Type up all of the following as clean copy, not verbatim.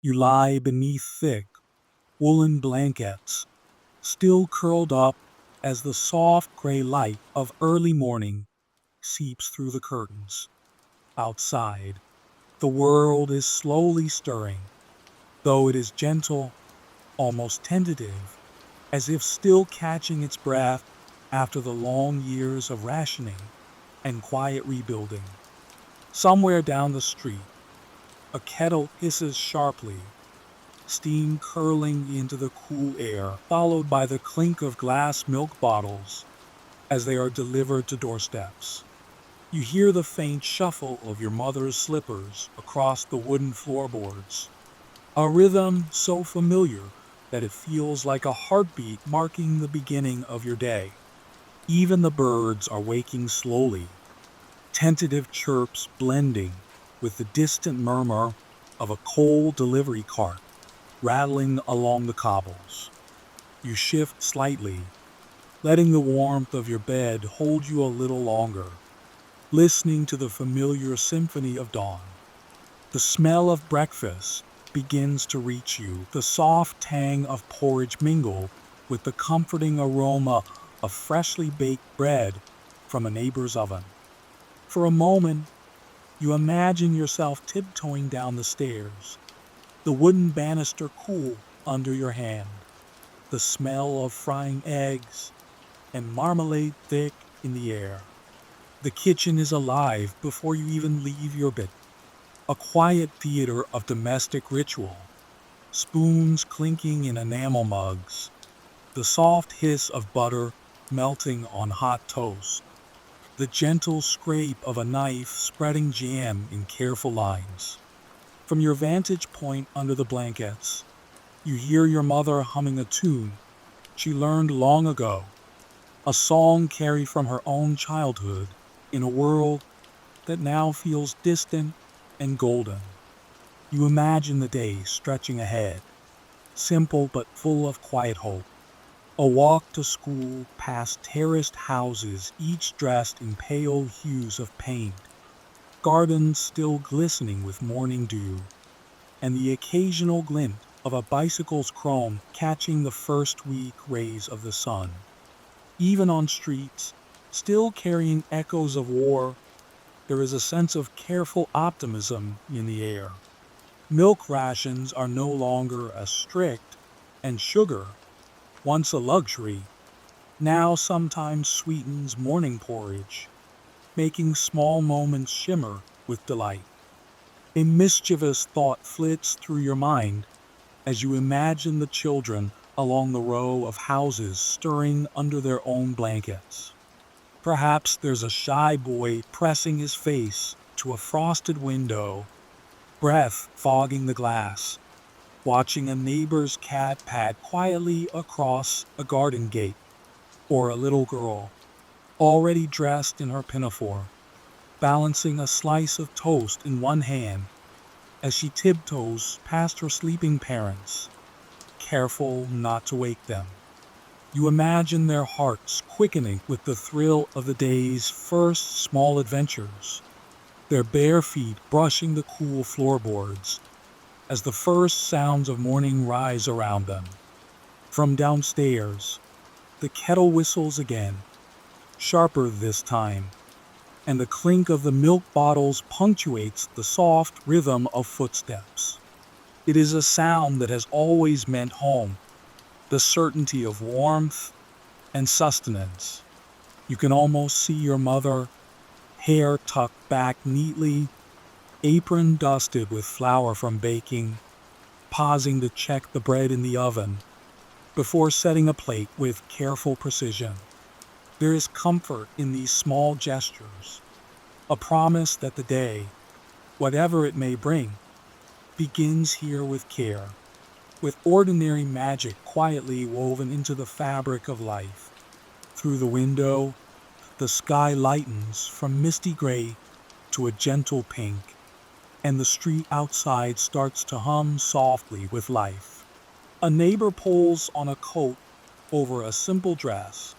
You lie beneath thick, woolen blankets, still curled up as the soft gray light of early morning seeps through the curtains. Outside, the world is slowly stirring, though it is gentle, almost tentative, as if still catching its breath after the long years of rationing and quiet rebuilding. Somewhere down the street, a kettle hisses sharply, steam curling into the cool air, followed by the clink of glass milk bottles as they are delivered to doorsteps. You hear the faint shuffle of your mother's slippers across the wooden floorboards, a rhythm so familiar that it feels like a heartbeat marking the beginning of your day. Even the birds are waking slowly, tentative chirps blending with the distant murmur of a coal delivery cart rattling along the cobbles. You shift slightly, letting the warmth of your bed hold you a little longer, listening to the familiar symphony of dawn. The smell of breakfast begins to reach you, the soft tang of porridge mingled with the comforting aroma of freshly baked bread from a neighbor's oven. For a moment, you imagine yourself tiptoeing down the stairs, the wooden banister cool under your hand, the smell of frying eggs and marmalade thick in the air. The kitchen is alive before you even leave your bed, a quiet theater of domestic ritual, spoons clinking in enamel mugs, the soft hiss of butter melting on hot toast, the gentle scrape of a knife spreading jam in careful lines. From your vantage point under the blankets, you hear your mother humming a tune she learned long ago, a song carried from her own childhood in a world that now feels distant and golden. You imagine the day stretching ahead, simple but full of quiet hope. A walk to school past terraced houses, each dressed in pale hues of paint, gardens still glistening with morning dew, and the occasional glint of a bicycle's chrome catching the first weak rays of the sun. Even on streets, still carrying echoes of war, there is a sense of careful optimism in the air. Milk rations are no longer as strict, and sugar, once a luxury, now sometimes sweetens morning porridge, making small moments shimmer with delight. A mischievous thought flits through your mind as you imagine the children along the row of houses stirring under their own blankets. Perhaps there's a shy boy pressing his face to a frosted window, breath fogging the glass, watching a neighbor's cat pad quietly across a garden gate, or a little girl, already dressed in her pinafore, balancing a slice of toast in one hand as she tiptoes past her sleeping parents, careful not to wake them. You imagine their hearts quickening with the thrill of the day's first small adventures, their bare feet brushing the cool floorboards as the first sounds of morning rise around them. From downstairs, the kettle whistles again, sharper this time, and the clink of the milk bottles punctuates the soft rhythm of footsteps. It is a sound that has always meant home, the certainty of warmth and sustenance. You can almost see your mother, hair tucked back neatly, apron dusted with flour from baking, pausing to check the bread in the oven before setting a plate with careful precision. There is comfort in these small gestures, a promise that the day, whatever it may bring, begins here with care, with ordinary magic quietly woven into the fabric of life. Through the window, the sky lightens from misty gray to a gentle pink, and the street outside starts to hum softly with life. A neighbor pulls on a coat over a simple dress.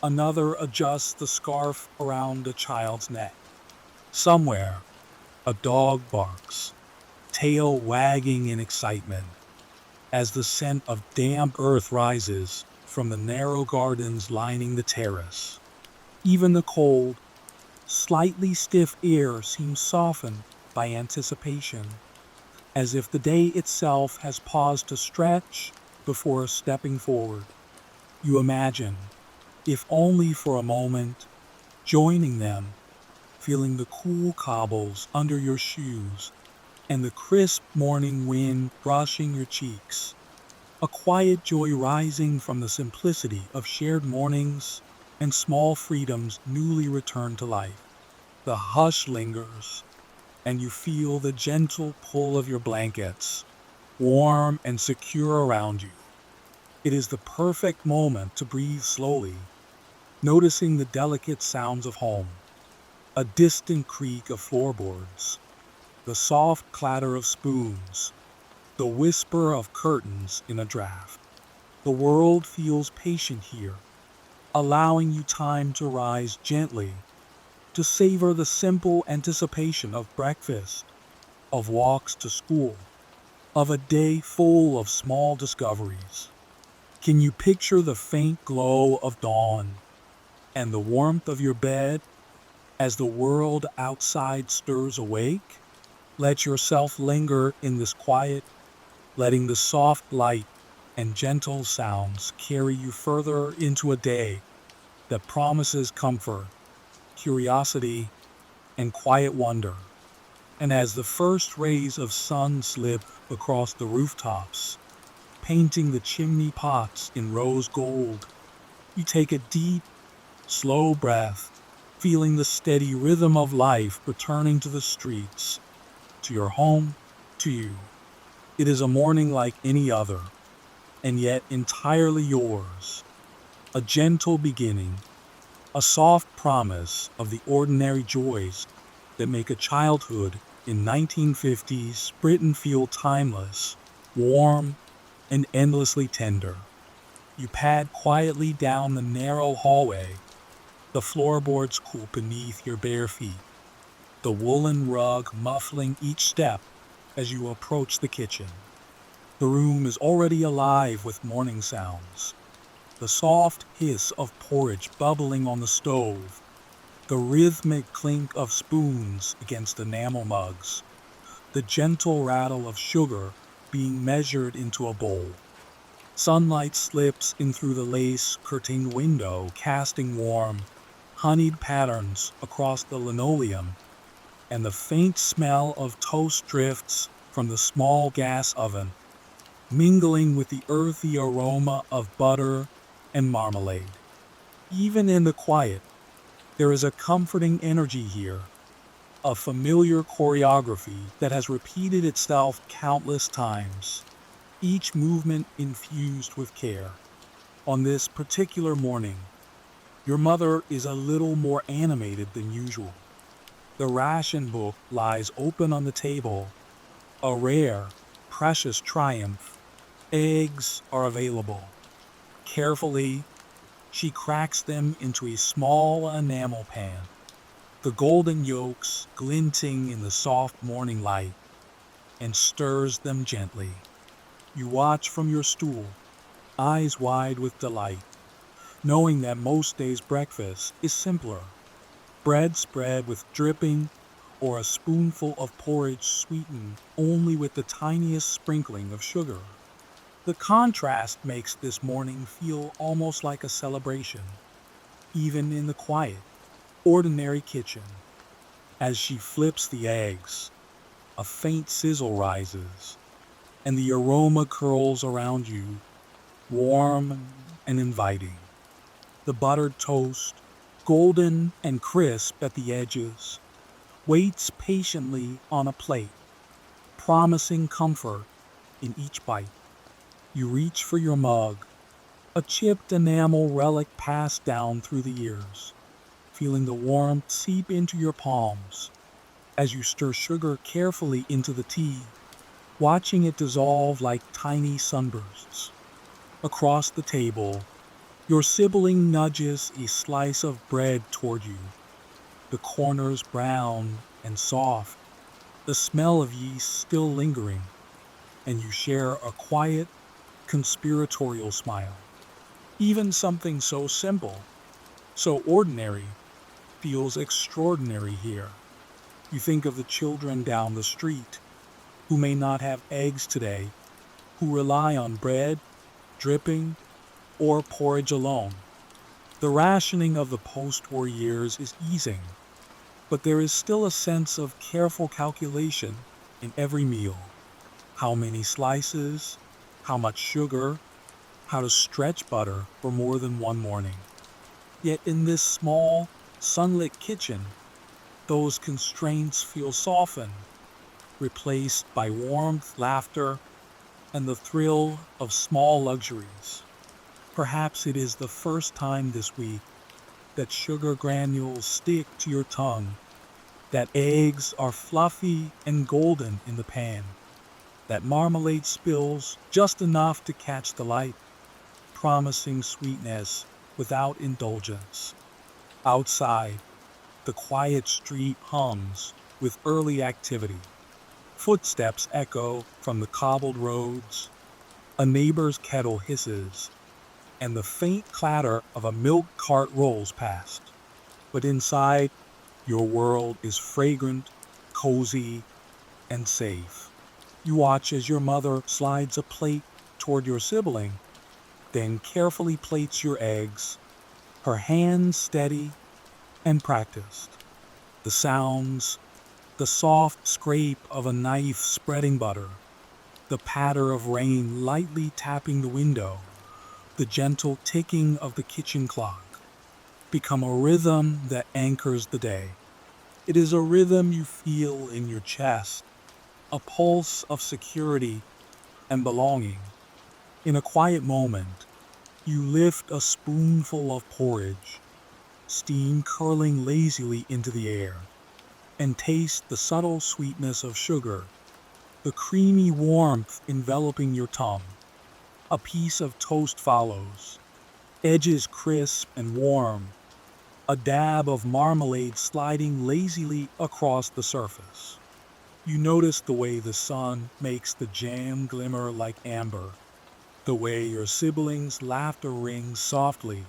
Another adjusts the scarf around a child's neck. Somewhere, a dog barks, tail wagging in excitement as the scent of damp earth rises from the narrow gardens lining the terrace. Even the cold, slightly stiff air seems softened by anticipation, as if the day itself has paused to stretch before stepping forward. You imagine, if only for a moment, joining them, feeling the cool cobbles under your shoes and the crisp morning wind brushing your cheeks. A quiet joy rising from the simplicity of shared mornings and small freedoms newly returned to life. The hush lingers, and you feel the gentle pull of your blankets, warm and secure around you. It is the perfect moment to breathe slowly, noticing the delicate sounds of home, a distant creak of floorboards, the soft clatter of spoons, the whisper of curtains in a draft. The world feels patient here, allowing you time to rise gently, to savor the simple anticipation of breakfast, of walks to school, of a day full of small discoveries. Can you picture the faint glow of dawn and the warmth of your bed as the world outside stirs awake? Let yourself linger in this quiet, letting the soft light and gentle sounds carry you further into a day that promises comfort, curiosity, and quiet wonder. And as the first rays of sun slip across the rooftops, painting the chimney pots in rose gold, you take a deep, slow breath, feeling the steady rhythm of life returning to the streets, to your home, to you. It is a morning like any other, and yet entirely yours. A gentle beginning, a soft promise of the ordinary joys that make a childhood in 1950s Britain feel timeless, warm, and endlessly tender. You pad quietly down the narrow hallway, the floorboards cool beneath your bare feet, the woolen rug muffling each step as you approach the kitchen. The room is already alive with morning sounds, the soft hiss of porridge bubbling on the stove, the rhythmic clink of spoons against enamel mugs, the gentle rattle of sugar being measured into a bowl. Sunlight slips in through the lace-curtained window, casting warm, honeyed patterns across the linoleum, and the faint smell of toast drifts from the small gas oven, mingling with the earthy aroma of butter and marmalade. Even in the quiet, there is a comforting energy here, a familiar choreography that has repeated itself countless times, each movement infused with care. On this particular morning, your mother is a little more animated than usual. The ration book lies open on the table, a rare, precious triumph. Eggs are available. Carefully, she cracks them into a small enamel pan, the golden yolks glinting in the soft morning light, and stirs them gently. You watch from your stool, eyes wide with delight, knowing that most days' breakfast is simpler. Bread spread with dripping, or a spoonful of porridge sweetened only with the tiniest sprinkling of sugar. The contrast makes this morning feel almost like a celebration, even in the quiet, ordinary kitchen. As she flips the eggs, a faint sizzle rises, and the aroma curls around you, warm and inviting. The buttered toast, golden and crisp at the edges, waits patiently on a plate, promising comfort in each bite. You reach for your mug, a chipped enamel relic passed down through the years, feeling the warmth seep into your palms as you stir sugar carefully into the tea, watching it dissolve like tiny sunbursts. Across the table, your sibling nudges a slice of bread toward you, the corners brown and soft, the smell of yeast still lingering, and you share a quiet, conspiratorial smile. Even something so simple, so ordinary, feels extraordinary here. You think of the children down the street who may not have eggs today, who rely on bread, dripping, or porridge alone. The rationing of the post-war years is easing, but there is still a sense of careful calculation in every meal. How many slices, how much sugar, how to stretch butter for more than one morning. Yet in this small, sunlit kitchen, those constraints feel softened, replaced by warmth, laughter, and the thrill of small luxuries. Perhaps it is the first time this week that sugar granules stick to your tongue, that eggs are fluffy and golden in the pan, that marmalade spills just enough to catch the light, promising sweetness without indulgence. Outside, the quiet street hums with early activity. Footsteps echo from the cobbled roads, a neighbor's kettle hisses, and the faint clatter of a milk cart rolls past. But inside, your world is fragrant, cozy, and safe. You watch as your mother slides a plate toward your sibling, then carefully plates your eggs, her hands steady and practiced. The sounds, the soft scrape of a knife spreading butter, the patter of rain lightly tapping the window, the gentle ticking of the kitchen clock, become a rhythm that anchors the day. It is a rhythm you feel in your chest, a pulse of security and belonging. In a quiet moment, you lift a spoonful of porridge, steam curling lazily into the air, and taste the subtle sweetness of sugar, the creamy warmth enveloping your tongue. A piece of toast follows, edges crisp and warm, a dab of marmalade sliding lazily across the surface. You notice the way the sun makes the jam glimmer like amber, the way your siblings' laughter rings softly,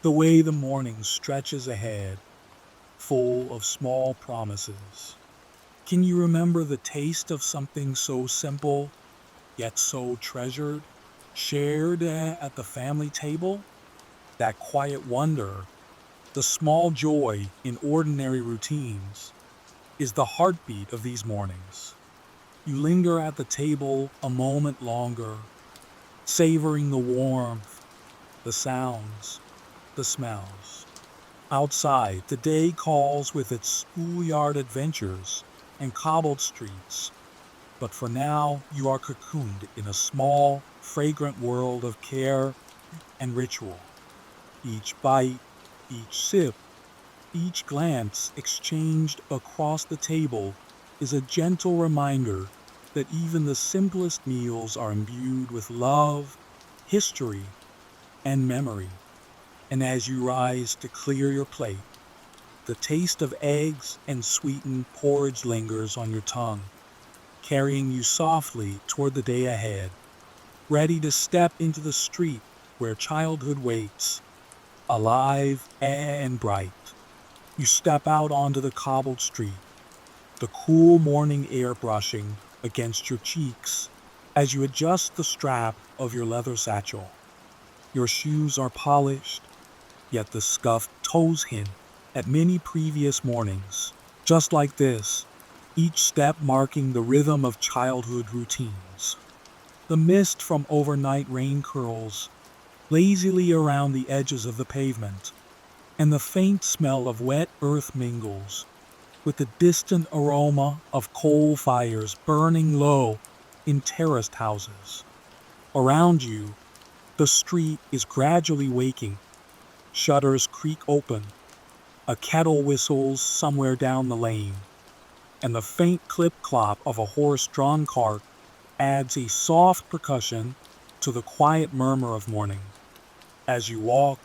the way the morning stretches ahead, full of small promises. Can you remember the taste of something so simple, yet so treasured, shared at the family table? That quiet wonder, the small joy in ordinary routines, is the heartbeat of these mornings. You linger at the table a moment longer, savoring the warmth, the sounds, the smells. Outside, the day calls with its schoolyard adventures and cobbled streets. But for now, you are cocooned in a small, fragrant world of care and ritual. Each bite, each sip, each glance exchanged across the table is a gentle reminder that even the simplest meals are imbued with love, history, and memory. And as you rise to clear your plate, the taste of eggs and sweetened porridge lingers on your tongue, carrying you softly toward the day ahead, ready to step into the street where childhood waits, alive and bright. You step out onto the cobbled street, the cool morning air brushing against your cheeks as you adjust the strap of your leather satchel. Your shoes are polished, yet the scuffed toes hint at many previous mornings, just like this, each step marking the rhythm of childhood routines. The mist from overnight rain curls lazily around the edges of the pavement, and the faint smell of wet earth mingles with the distant aroma of coal fires burning low in terraced houses. Around you, the street is gradually waking. Shutters creak open, a kettle whistles somewhere down the lane, and the faint clip-clop of a horse-drawn cart adds a soft percussion to the quiet murmur of morning. As you walk,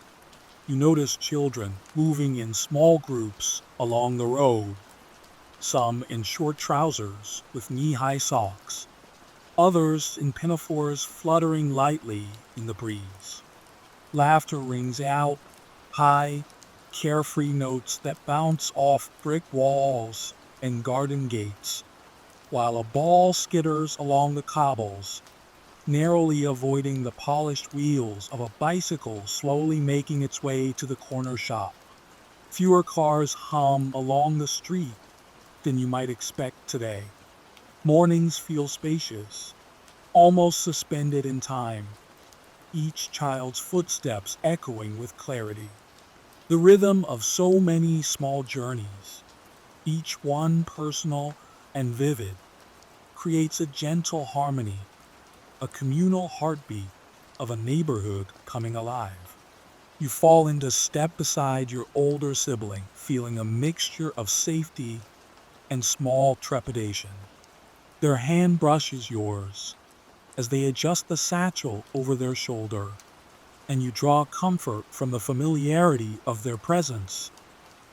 you notice children moving in small groups along the road, some in short trousers with knee-high socks, others in pinafores fluttering lightly in the breeze. Laughter rings out, high, carefree notes that bounce off brick walls and garden gates, while a ball skitters along the cobbles, narrowly avoiding the polished wheels of a bicycle slowly making its way to the corner shop. Fewer cars hum along the street than you might expect today. Mornings feel spacious, almost suspended in time, each child's footsteps echoing with clarity. The rhythm of so many small journeys, each one personal and vivid, creates a gentle harmony, a communal heartbeat of a neighborhood coming alive. You fall into step beside your older sibling, feeling a mixture of safety and small trepidation. Their hand brushes yours as they adjust the satchel over their shoulder, and you draw comfort from the familiarity of their presence,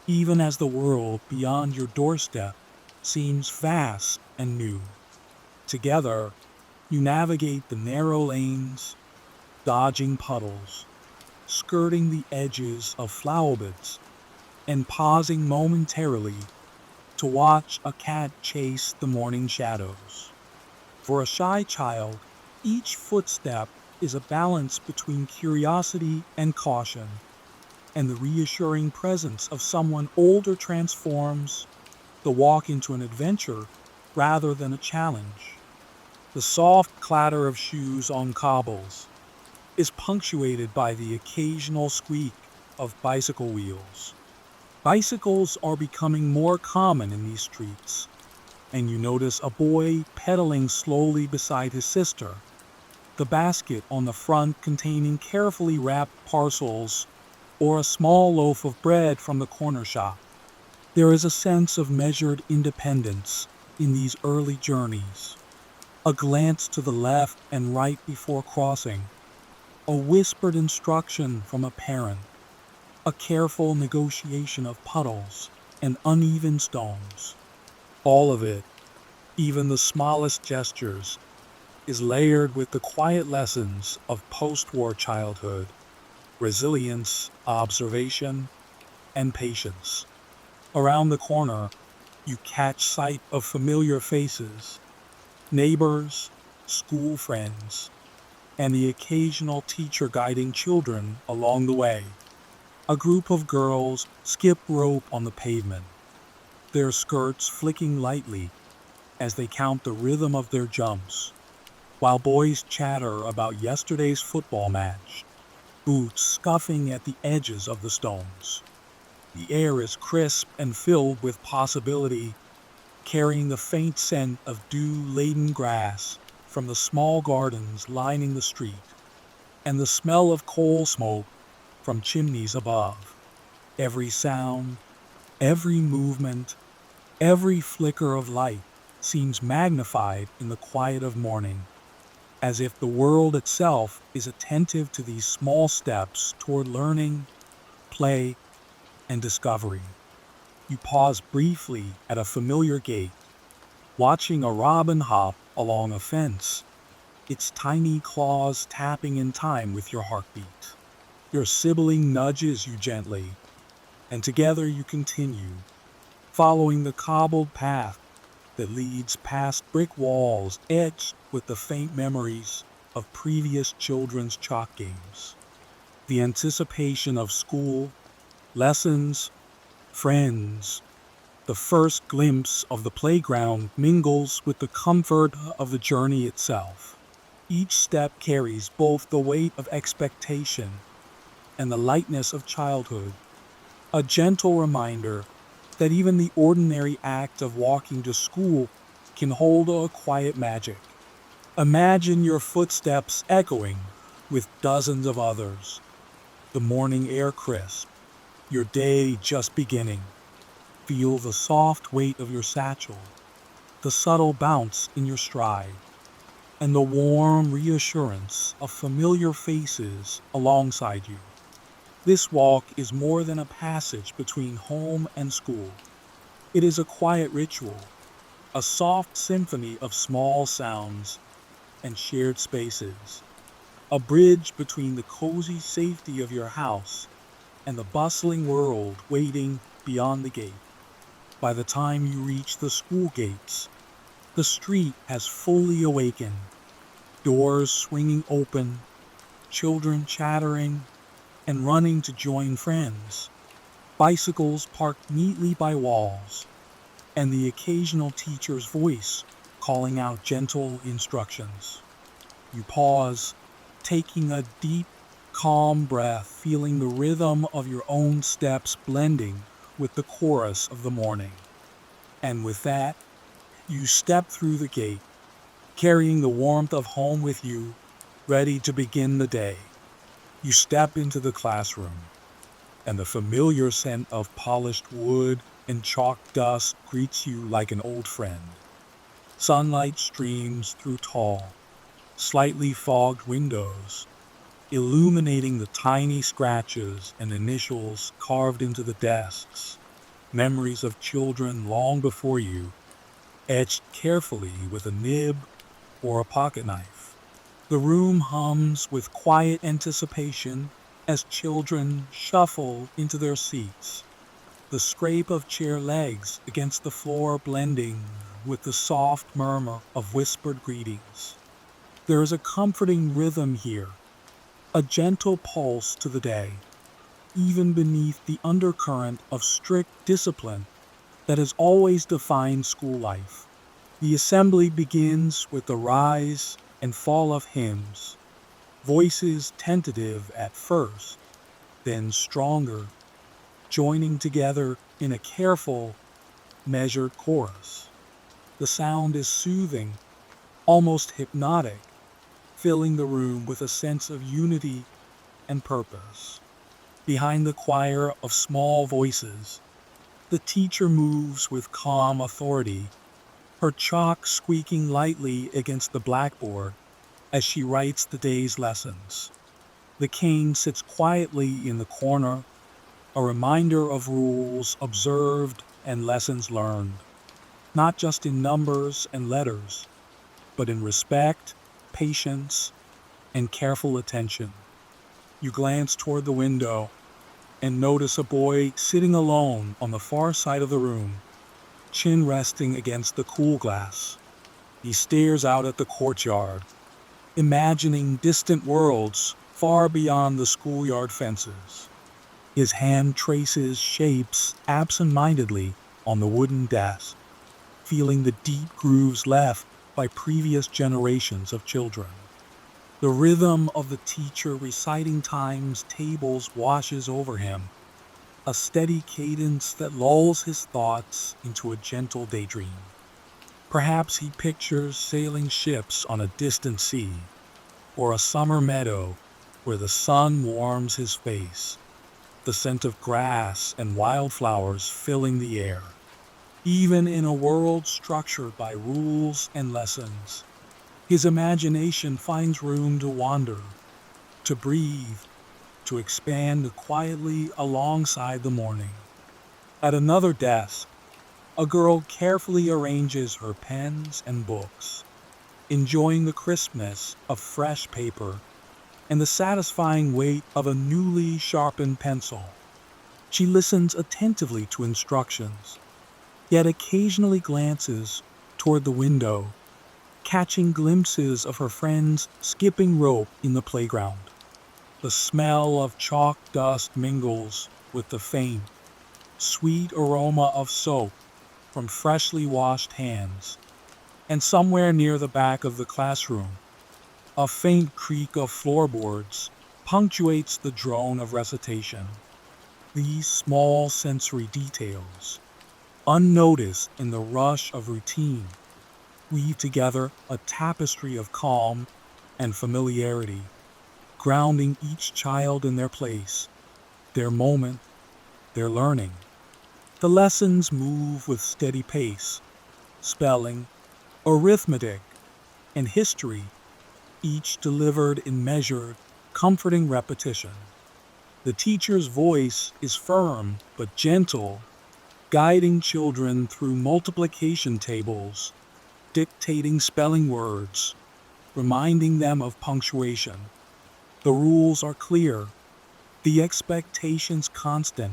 even as the world beyond your doorstep seems vast and new. Together, you navigate the narrow lanes, dodging puddles, skirting the edges of flower beds, and pausing momentarily to watch a cat chase the morning shadows. For a shy child, each footstep is a balance between curiosity and caution, and the reassuring presence of someone older transforms the walk into an adventure rather than a challenge. The soft clatter of shoes on cobbles is punctuated by the occasional squeak of bicycle wheels. Bicycles are becoming more common in these streets, and you notice a boy pedaling slowly beside his sister, the basket on the front containing carefully wrapped parcels or a small loaf of bread from the corner shop. There is a sense of measured independence in these early journeys, a glance to the left and right before crossing, a whispered instruction from a parent, a careful negotiation of puddles and uneven stones. All of it, even the smallest gestures, is layered with the quiet lessons of post-war childhood, resilience, observation, and patience. Around the corner, you catch sight of familiar faces, neighbors, school friends, and the occasional teacher guiding children along the way. A group of girls skip rope on the pavement, their skirts flicking lightly as they count the rhythm of their jumps, while boys chatter about yesterday's football match, boots scuffing at the edges of the stones. The air is crisp and filled with possibility, carrying the faint scent of dew-laden grass from the small gardens lining the street, and the smell of coal smoke from chimneys above. Every sound, every movement, every flicker of light seems magnified in the quiet of morning, as if the world itself is attentive to these small steps toward learning, play, and discovery. You pause briefly at a familiar gate, watching a robin hop along a fence, its tiny claws tapping in time with your heartbeat. Your sibling nudges you gently, and together you continue, following the cobbled path that leads past brick walls etched with the faint memories of previous children's chalk games. The anticipation of school, lessons, friends, the first glimpse of the playground mingles with the comfort of the journey itself. Each step carries both the weight of expectation and the lightness of childhood, a gentle reminder that even the ordinary act of walking to school can hold a quiet magic. Imagine your footsteps echoing with dozens of others, the morning air crisp, your day just beginning. Feel the soft weight of your satchel, the subtle bounce in your stride, and the warm reassurance of familiar faces alongside you. This walk is more than a passage between home and school. It is a quiet ritual, a soft symphony of small sounds and shared spaces, a bridge between the cozy safety of your house and the bustling world waiting beyond the gate. By the time you reach the school gates, the street has fully awakened, doors swinging open, children chattering and running to join friends, bicycles parked neatly by walls, and the occasional teacher's voice calling out gentle instructions. You pause, taking a deep, calm breath, feeling the rhythm of your own steps blending with the chorus of the morning. And with that, you step through the gate, carrying the warmth of home with you, ready to begin the day. You step into the classroom, and the familiar scent of polished wood and chalk dust greets you like an old friend. Sunlight streams through tall, slightly fogged windows, illuminating the tiny scratches and initials carved into the desks, memories of children long before you, etched carefully with a nib or a pocket knife. The room hums with quiet anticipation as children shuffle into their seats, the scrape of chair legs against the floor blending with the soft murmur of whispered greetings. There is a comforting rhythm here, a gentle pulse to the day, even beneath the undercurrent of strict discipline that has always defined school life. The assembly begins with the rise and fall of hymns, voices tentative at first, then stronger, joining together in a careful, measured chorus. The sound is soothing, almost hypnotic, filling the room with a sense of unity and purpose. Behind the choir of small voices, the teacher moves with calm authority, her chalk squeaking lightly against the blackboard as she writes the day's lessons. The cane sits quietly in the corner, a reminder of rules observed and lessons learned, not just in numbers and letters, but in respect, patience, and careful attention. You glance toward the window and notice a boy sitting alone on the far side of the room, chin resting against the cool glass. He stares out at the courtyard, imagining distant worlds far beyond the schoolyard fences. His hand traces shapes absent-mindedly on the wooden desk, feeling the deep grooves left by previous generations of children. The rhythm of the teacher reciting times tables washes over him, a steady cadence that lulls his thoughts into a gentle daydream. Perhaps he pictures sailing ships on a distant sea, or a summer meadow where the sun warms his face, the scent of grass and wildflowers filling the air. Even in a world structured by rules and lessons, his imagination finds room to wander, to breathe, to expand quietly alongside the morning. At another desk, a girl carefully arranges her pens and books, enjoying the crispness of fresh paper and the satisfying weight of a newly sharpened pencil. She listens attentively to instructions, yet occasionally glances toward the window, catching glimpses of her friends skipping rope in the playground. The smell of chalk dust mingles with the faint, sweet aroma of soap from freshly washed hands, and somewhere near the back of the classroom, a faint creak of floorboards punctuates the drone of recitation. These small sensory details, unnoticed in the rush of routine, weave together a tapestry of calm and familiarity, grounding each child in their place, their moment, their learning. The lessons move with steady pace, spelling, arithmetic, and history, each delivered in measured, comforting repetition. The teacher's voice is firm but gentle, guiding children through multiplication tables, dictating spelling words, reminding them of punctuation. The rules are clear, the expectations constant,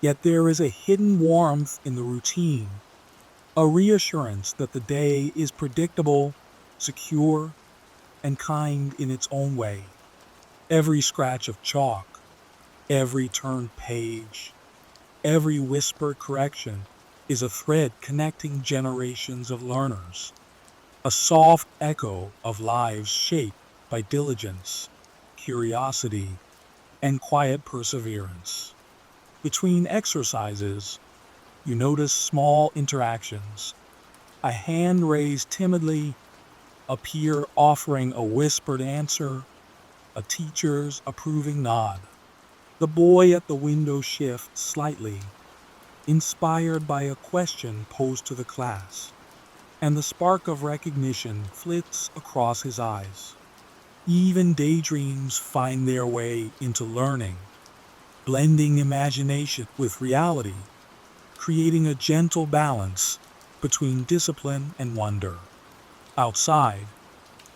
yet there is a hidden warmth in the routine, a reassurance that the day is predictable, secure, and kind in its own way. Every scratch of chalk, every turned page, every whispered correction is a thread connecting generations of learners, a soft echo of lives shaped by diligence, curiosity, and quiet perseverance. Between exercises, you notice small interactions, a hand raised timidly, a peer offering a whispered answer, a teacher's approving nod. The boy at the window shifts slightly, inspired by a question posed to the class, and the spark of recognition flits across his eyes. Even daydreams find their way into learning, blending imagination with reality, creating a gentle balance between discipline and wonder. Outside,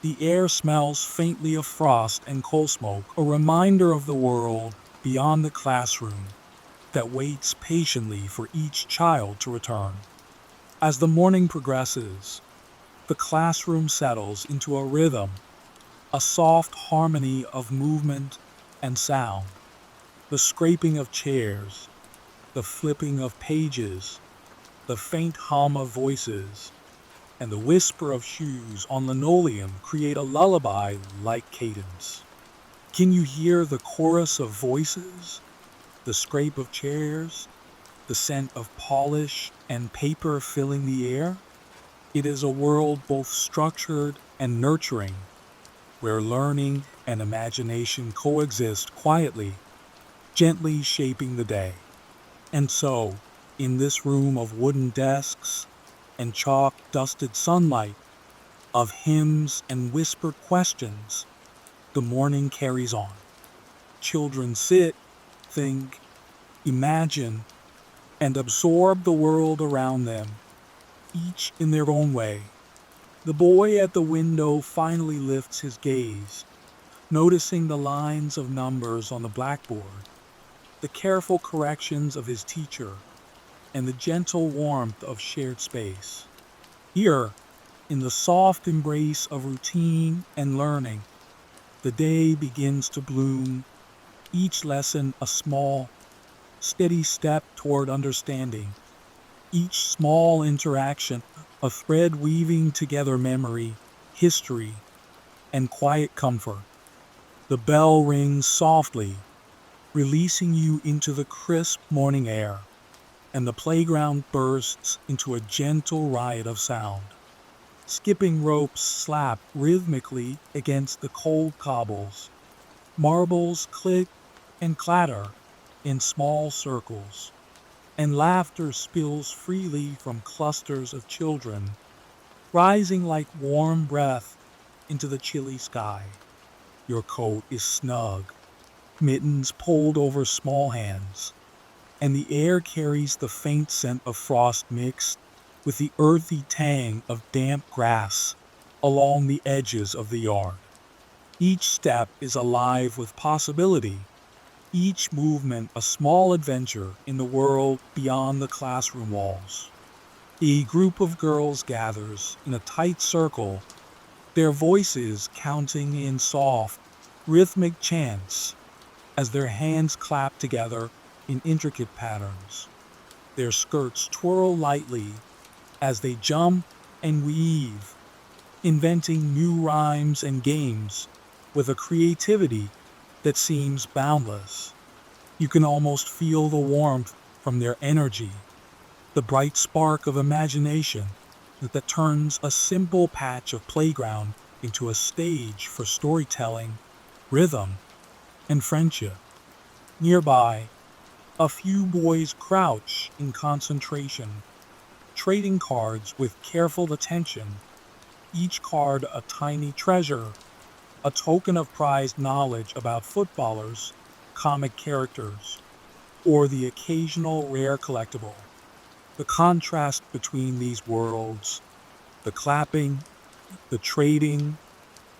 the air smells faintly of frost and coal smoke, a reminder of the world beyond the classroom that waits patiently for each child to return. As the morning progresses, the classroom settles into a rhythm, a soft harmony of movement and sound. The scraping of chairs, the flipping of pages, the faint hum of voices, and the whisper of shoes on linoleum create a lullaby-like cadence. Can you hear the chorus of voices, the scrape of chairs, the scent of polish and paper filling the air? It is a world both structured and nurturing, where learning and imagination coexist quietly, gently shaping the day. And so, in this room of wooden desks and chalk-dusted sunlight, of hymns and whispered questions, the morning carries on. Children sit, think, imagine, and absorb the world around them, each in their own way. The boy at the window finally lifts his gaze, noticing the lines of numbers on the blackboard, the careful corrections of his teacher, and the gentle warmth of shared space. Here, in the soft embrace of routine and learning, the day begins to bloom, each lesson a small, steady step toward understanding, each small interaction a thread weaving together memory, history, and quiet comfort. The bell rings softly, releasing you into the crisp morning air, and the playground bursts into a gentle riot of sound. Skipping ropes slap rhythmically against the cold cobbles. Marbles click and clatter in small circles, and laughter spills freely from clusters of children, rising like warm breath into the chilly sky. Your coat is snug, mittens pulled over small hands, and the air carries the faint scent of frost mixed with the earthy tang of damp grass along the edges of the yard. Each step is alive with possibility, each movement a small adventure in the world beyond the classroom walls. A group of girls gathers in a tight circle, their voices counting in soft, rhythmic chants as their hands clap together in intricate patterns. Their skirts twirl lightly as they jump and weave, inventing new rhymes and games with a creativity that seems boundless. You can almost feel the warmth from their energy, the bright spark of imagination that turns a simple patch of playground into a stage for storytelling, rhythm, and friendship. Nearby, a few boys crouch in concentration, trading cards with careful attention, each card a tiny treasure, a token of prized knowledge about footballers, comic characters, or the occasional rare collectible. The contrast between these worlds, the clapping, the trading,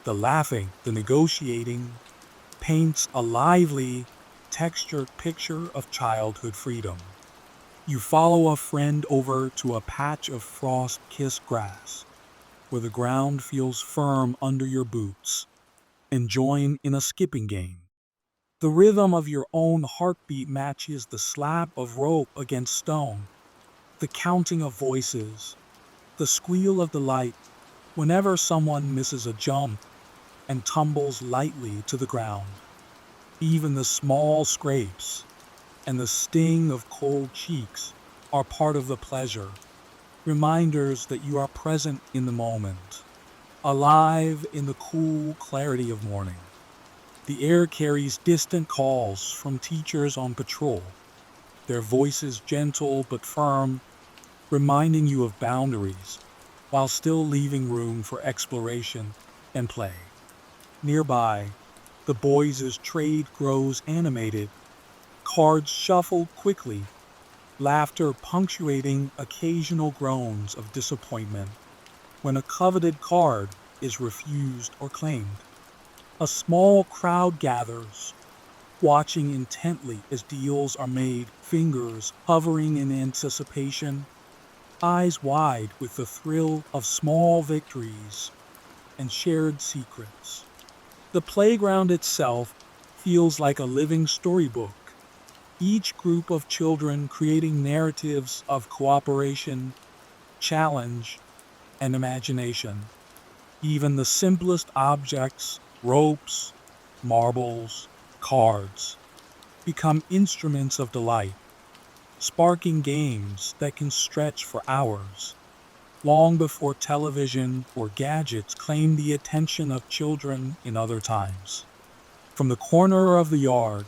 the laughing, the negotiating, paints a lively, textured picture of childhood freedom. You follow a friend over to a patch of frost-kissed grass, where the ground feels firm under your boots, and join in a skipping game. The rhythm of your own heartbeat matches the slap of rope against stone, the counting of voices, the squeal of delight whenever someone misses a jump and tumbles lightly to the ground. Even the small scrapes and the sting of cold cheeks are part of the pleasure, reminders that you are present in the moment, alive in the cool clarity of morning. The air carries distant calls from teachers on patrol, their voices gentle but firm, reminding you of boundaries while still leaving room for exploration and play. Nearby, the boys' trade grows animated, cards shuffle quickly, laughter punctuating occasional groans of disappointment when a coveted card is refused or claimed. A small crowd gathers, watching intently as deals are made, fingers hovering in anticipation, eyes wide with the thrill of small victories and shared secrets. The playground itself feels like a living storybook, each group of children creating narratives of cooperation, challenge, and imagination. Even the simplest objects, ropes, marbles, cards, become instruments of delight, sparking games that can stretch for hours, long before television or gadgets claimed the attention of children in other times. From the corner of the yard,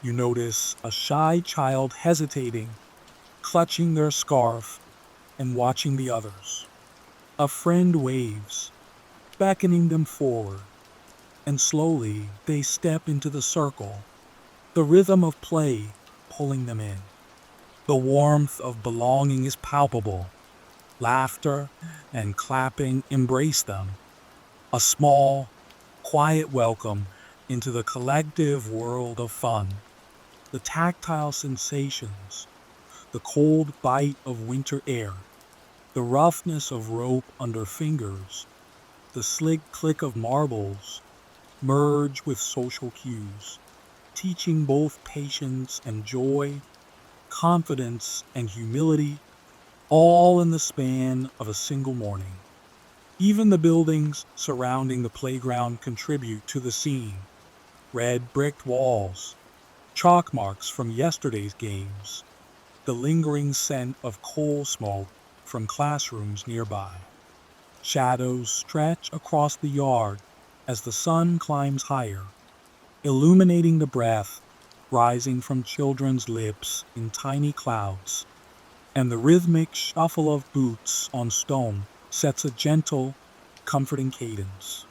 you notice a shy child hesitating, clutching their scarf and watching the others. A friend waves, beckoning them forward, and slowly they step into the circle, the rhythm of play pulling them in. The warmth of belonging is palpable. Laughter and clapping embrace them, a small, quiet welcome into the collective world of fun. The tactile sensations, the cold bite of winter air, the roughness of rope under fingers, the slick click of marbles merge with social cues, teaching both patience and joy, confidence and humility, all in the span of a single morning. Even the buildings surrounding the playground contribute to the scene. Red bricked walls, chalk marks from yesterday's games, the lingering scent of coal smoke from classrooms nearby. Shadows stretch across the yard as the sun climbs higher, illuminating the breath rising from children's lips in tiny clouds, and the rhythmic shuffle of boots on stone sets a gentle, comforting cadence.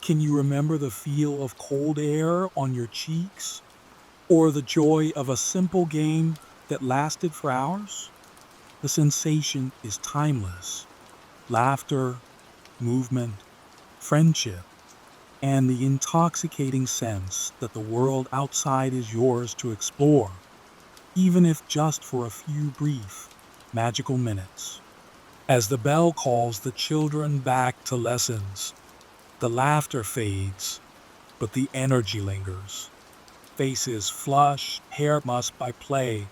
Can you remember the feel of cold air on your cheeks, or the joy of a simple game that lasted for hours? The sensation is timeless. Laughter, movement, friendship, and the intoxicating sense that the world outside is yours to explore, even if just for a few brief, magical minutes. As the bell calls the children back to lessons, the laughter fades, but the energy lingers. Faces flushed, hair mussed by play,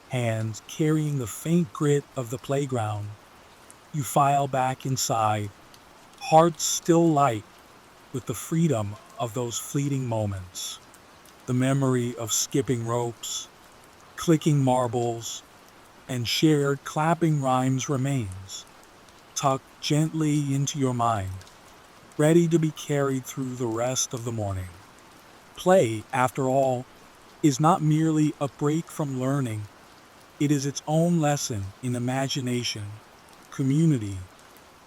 hands carrying the faint grit of the playground. You file back inside, hearts still light with the freedom of those fleeting moments. The memory of skipping ropes, clicking marbles, and shared clapping rhymes remains, tucked gently into your mind, ready to be carried through the rest of the morning. Play, after all, is not merely a break from learning, it is its own lesson in imagination, community,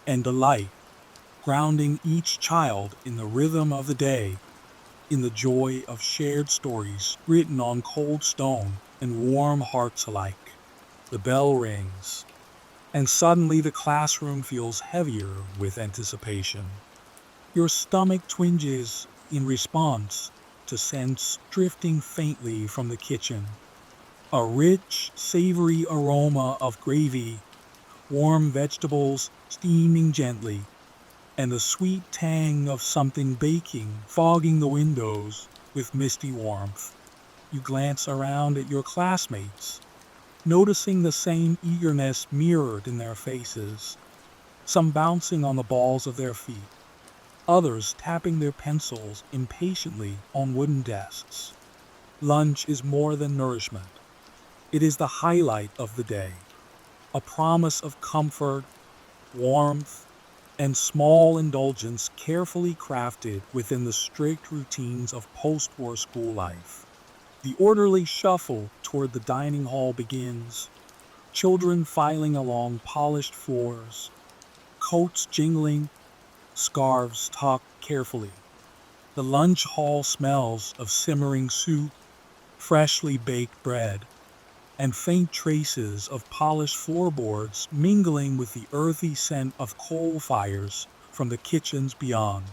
and delight, grounding each child in the rhythm of the day, in the joy of shared stories written on cold stone and warm hearts alike. The bell rings, and suddenly the classroom feels heavier with anticipation. Your stomach twinges in response to scents drifting faintly from the kitchen. A rich, savory aroma of gravy, warm vegetables steaming gently, and the sweet tang of something baking fogging the windows with misty warmth. You glance around at your classmates, noticing the same eagerness mirrored in their faces, some bouncing on the balls of their feet, others tapping their pencils impatiently on wooden desks. Lunch is more than nourishment. It is the highlight of the day, a promise of comfort, warmth, and small indulgence carefully crafted within the strict routines of post-war school life. The orderly shuffle toward the dining hall begins, children filing along polished floors, coats jingling, scarves tucked carefully. The lunch hall smells of simmering soup, freshly baked bread, and faint traces of polished floorboards mingling with the earthy scent of coal fires from the kitchens beyond.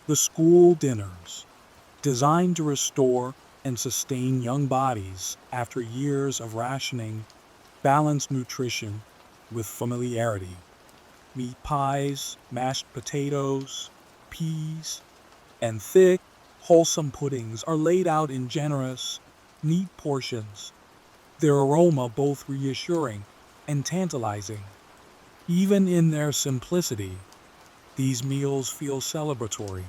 The school dinners, designed to restore and sustain young bodies after years of rationing, balance nutrition with familiarity. Meat pies, mashed potatoes, peas, and thick, wholesome puddings are laid out in generous, neat portions, their aroma both reassuring and tantalizing. Even in their simplicity, these meals feel celebratory,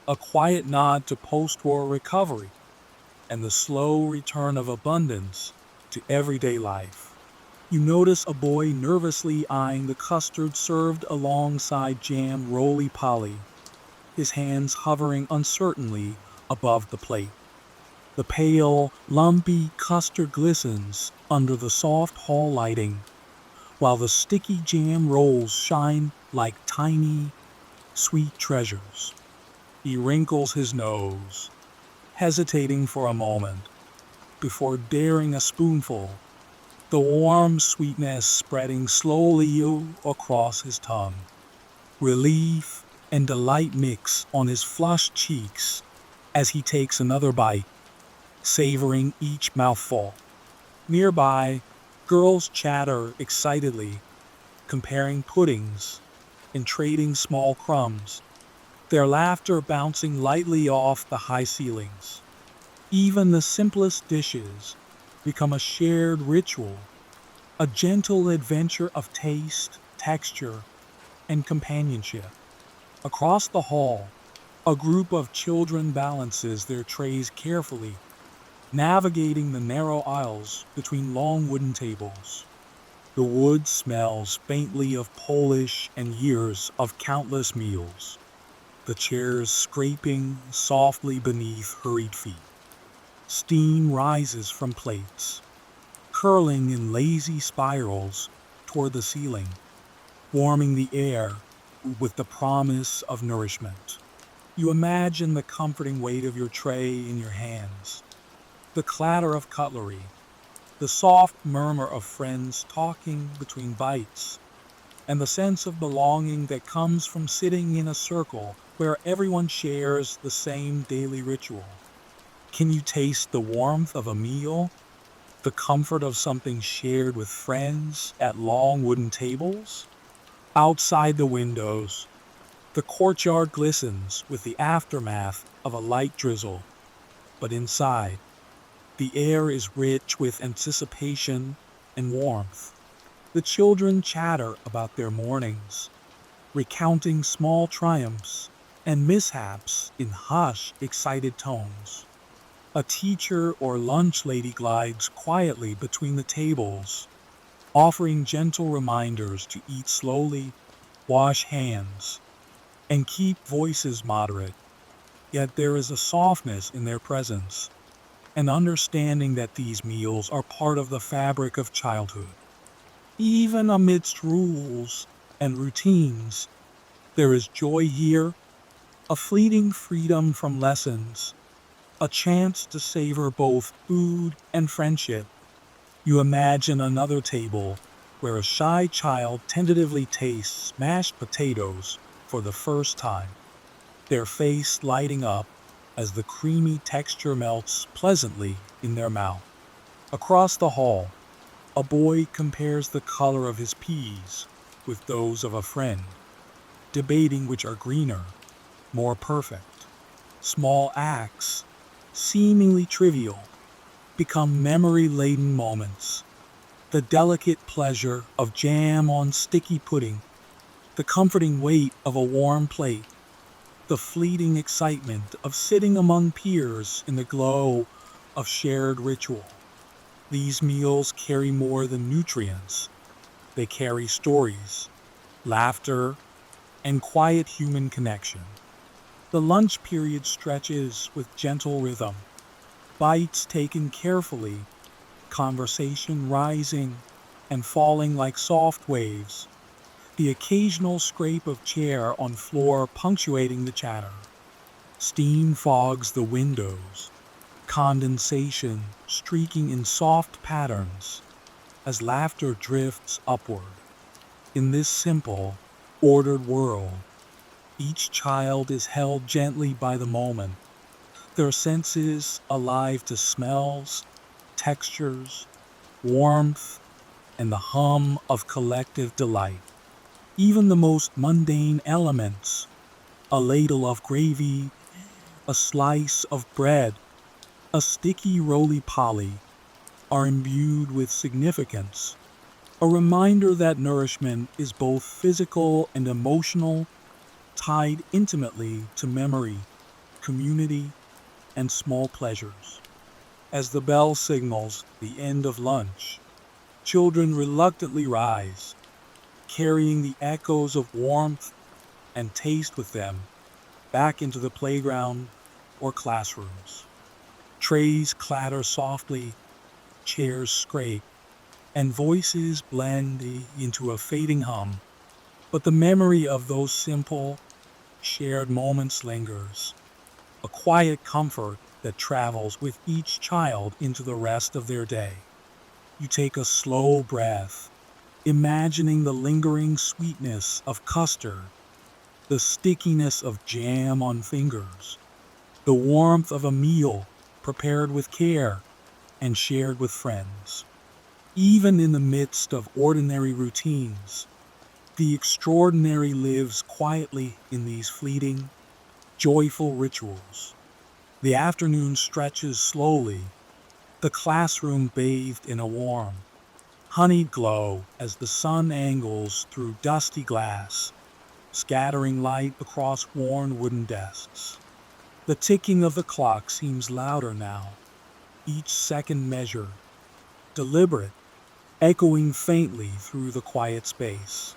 a quiet nod to post-war recovery and the slow return of abundance to everyday life. You notice a boy nervously eyeing the custard served alongside jam roly-poly, his hands hovering uncertainly above the plate. The pale, lumpy custard glistens under the soft hall lighting, while the sticky jam rolls shine like tiny, sweet treasures. He wrinkles his nose, hesitating for a moment before daring a spoonful, the warm sweetness spreading slowly across his tongue. Relief and delight mix on his flushed cheeks as he takes another bite, savoring each mouthful. Nearby, girls chatter excitedly, comparing puddings and trading small crumbs, their laughter bouncing lightly off the high ceilings. Even the simplest dishes become a shared ritual, a gentle adventure of taste, texture, and companionship. Across the hall, a group of children balances their trays carefully, navigating the narrow aisles between long wooden tables. The wood smells faintly of polish and years of countless meals, the chairs scraping softly beneath hurried feet. Steam rises from plates, curling in lazy spirals toward the ceiling, warming the air with the promise of nourishment. You imagine the comforting weight of your tray in your hands, the clatter of cutlery, the soft murmur of friends talking between bites, and the sense of belonging that comes from sitting in a circle where everyone shares the same daily ritual. Can you taste the warmth of a meal, the comfort of something shared with friends at long wooden tables? Outside the windows, the courtyard glistens with the aftermath of a light drizzle, but inside, the air is rich with anticipation and warmth. The children chatter about their mornings, recounting small triumphs and mishaps in hushed, excited tones. A teacher or lunch lady glides quietly between the tables, offering gentle reminders to eat slowly, wash hands, and keep voices moderate. Yet there is a softness in their presence, an understanding that these meals are part of the fabric of childhood. Even amidst rules and routines, there is joy here, a fleeting freedom from lessons, a chance to savor both food and friendship. You imagine another table where a shy child tentatively tastes mashed potatoes for the first time, their face lighting up as the creamy texture melts pleasantly in their mouth. Across the hall, a boy compares the color of his peas with those of a friend, debating which are greener, more perfect. Small acts, seemingly trivial, become memory-laden moments. The delicate pleasure of jam on sticky pudding, the comforting weight of a warm plate, the fleeting excitement of sitting among peers in the glow of shared ritual. These meals carry more than nutrients. They carry stories, laughter, and quiet human connection. The lunch period stretches with gentle rhythm, bites taken carefully, conversation rising and falling like soft waves, the occasional scrape of chair on floor punctuating the chatter. Steam fogs the windows, condensation streaking in soft patterns as laughter drifts upward. In this simple, ordered world, each child is held gently by the moment, their senses alive to smells, textures, warmth, and the hum of collective delight. Even the most mundane elements, a ladle of gravy, a slice of bread, a sticky roly-poly, are imbued with significance, a reminder that nourishment is both physical and emotional, tied intimately to memory, community, and small pleasures. As the bell signals the end of lunch, children reluctantly rise, carrying the echoes of warmth and taste with them back into the playground or classrooms. Trays clatter softly, chairs scrape, and voices blend into a fading hum. But the memory of those simple, shared moments lingers, a quiet comfort that travels with each child into the rest of their day. You take a slow breath, imagining the lingering sweetness of custard, the stickiness of jam on fingers, the warmth of a meal prepared with care and shared with friends. Even in the midst of ordinary routines, the extraordinary lives quietly in these fleeting, joyful rituals. The afternoon stretches slowly, the classroom bathed in a warm, honeyed glow as the sun angles through dusty glass, scattering light across worn wooden desks. The ticking of the clock seems louder now, each second measured, deliberate, echoing faintly through the quiet space.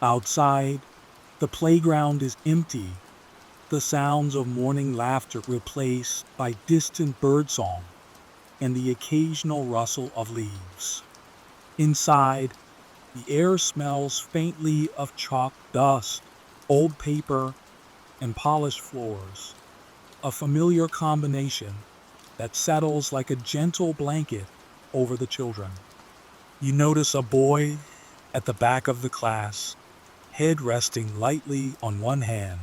Outside, the playground is empty, the sounds of morning laughter replaced by distant birdsong and the occasional rustle of leaves. Inside, the air smells faintly of chalk dust, old paper, and polished floors, a familiar combination that settles like a gentle blanket over the children. You notice a boy at the back of the class, head resting lightly on one hand,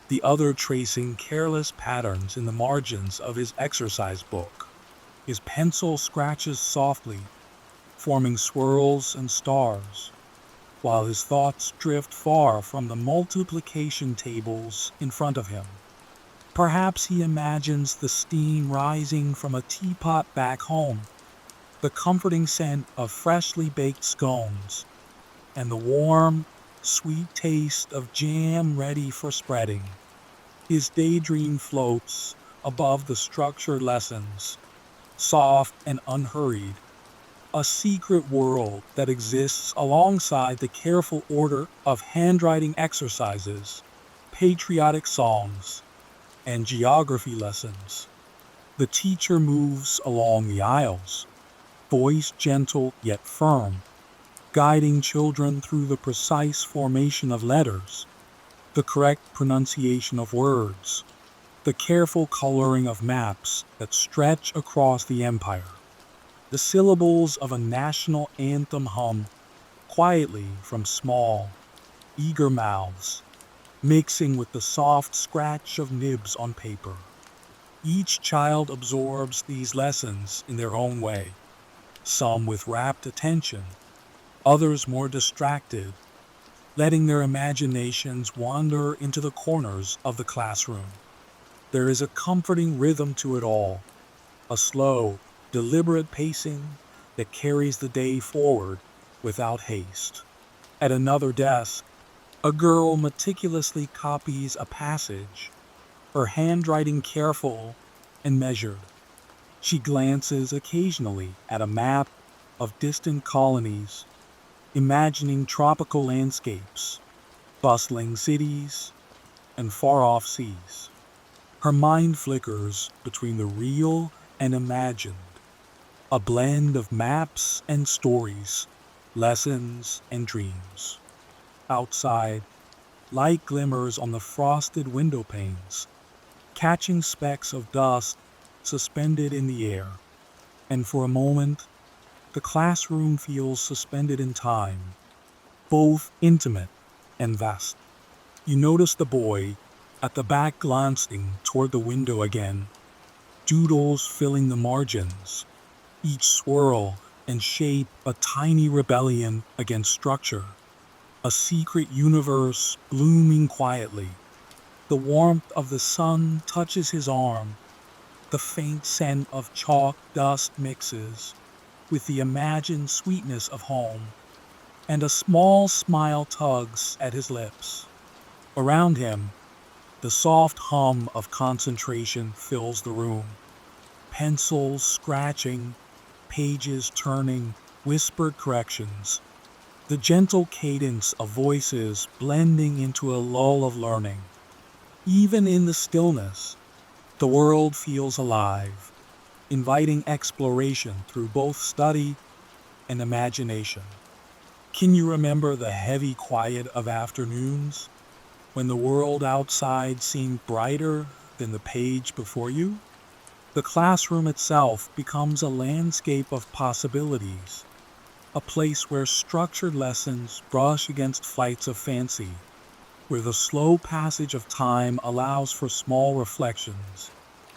the other tracing careless patterns in the margins of his exercise book. His pencil scratches softly, forming swirls and stars, while his thoughts drift far from the multiplication tables in front of him. Perhaps he imagines the steam rising from a teapot back home, the comforting scent of freshly baked scones, and the warm, sweet taste of jam ready for spreading. His daydream floats above the structured lessons, soft and unhurried, a secret world that exists alongside the careful order of handwriting exercises, patriotic songs, and geography lessons. The teacher moves along the aisles, voice gentle yet firm, guiding children through the precise formation of letters, the correct pronunciation of words, the careful coloring of maps that stretch across the empire. The syllables of a national anthem hum quietly from small, eager mouths, mixing with the soft scratch of nibs on paper. Each child absorbs these lessons in their own way, some with rapt attention, others more distracted, letting their imaginations wander into the corners of the classroom. There is a comforting rhythm to it all, a slow, deliberate pacing that carries the day forward without haste. At another desk, a girl meticulously copies a passage, her handwriting careful and measured. She glances occasionally at a map of distant colonies, imagining tropical landscapes, bustling cities, and far-off seas. Her mind flickers between the real and imagined, a blend of maps and stories, lessons and dreams. Outside, light glimmers on the frosted window panes, catching specks of dust suspended in the air. And for a moment, the classroom feels suspended in time, both intimate and vast. You notice the boy at the back glancing toward the window again, doodles filling the margins, each swirl and shape a tiny rebellion against structure, a secret universe blooming quietly. The warmth of the sun touches his arm, the faint scent of chalk dust mixes with the imagined sweetness of home, and a small smile tugs at his lips. Around him, the soft hum of concentration fills the room. Pencils scratching, pages turning, whispered corrections, the gentle cadence of voices blending into a lull of learning. Even in the stillness, the world feels alive, inviting exploration through both study and imagination. Can you remember the heavy quiet of afternoons when the world outside seemed brighter than the page before you? The classroom itself becomes a landscape of possibilities, a place where structured lessons brush against flights of fancy, where the slow passage of time allows for small reflections,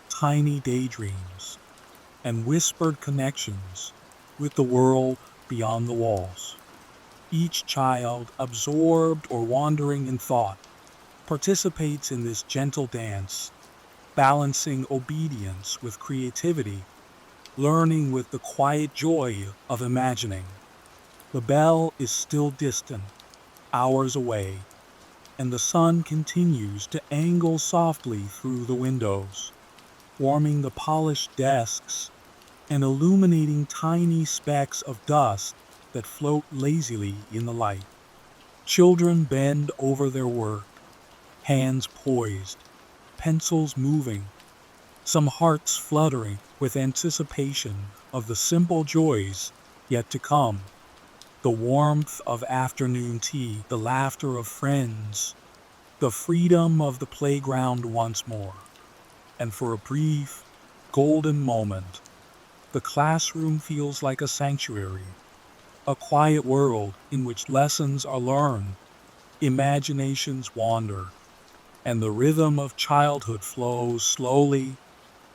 tiny daydreams, and whispered connections with the world beyond the walls. Each child, absorbed or wandering in thought, participates in this gentle dance, balancing obedience with creativity, learning with the quiet joy of imagining. The bell is still distant, hours away, and the sun continues to angle softly through the windows, warming the polished desks and illuminating tiny specks of dust that float lazily in the light. Children bend over their work, hands poised, pencils moving, some hearts fluttering with anticipation of the simple joys yet to come. The warmth of afternoon tea, the laughter of friends, the freedom of the playground once more. And for a brief, golden moment, the classroom feels like a sanctuary, a quiet world in which lessons are learned, imaginations wander, and the rhythm of childhood flows slowly,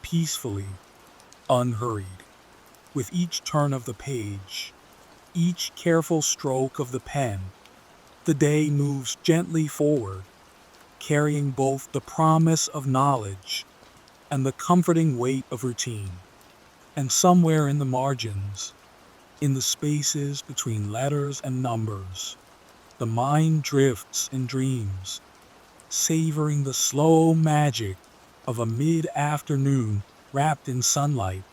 peacefully, unhurried. With each turn of the page, each careful stroke of the pen, the day moves gently forward, carrying both the promise of knowledge and the comforting weight of routine. And somewhere in the margins, in the spaces between letters and numbers, the mind drifts and dreams, savoring the slow magic of a mid-afternoon wrapped in sunlight,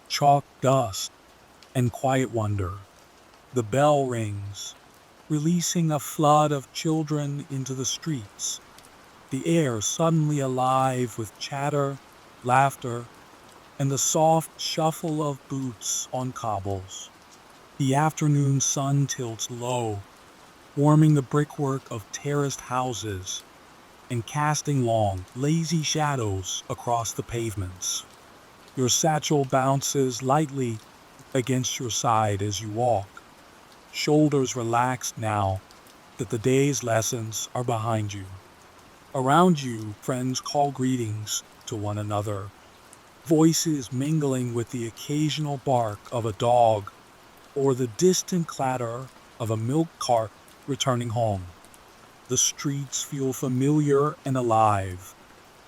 chalk dust, and quiet wonder. The bell rings, releasing a flood of children into the streets, the air suddenly alive with chatter, laughter, and the soft shuffle of boots on cobbles. The afternoon sun tilts low, warming the brickwork of terraced houses and casting long, lazy shadows across the pavements. Your satchel bounces lightly against your side as you walk, shoulders relaxed now that the day's lessons are behind you. Around you, friends call greetings to one another, voices mingling with the occasional bark of a dog or the distant clatter of a milk cart returning home. The streets feel familiar and alive,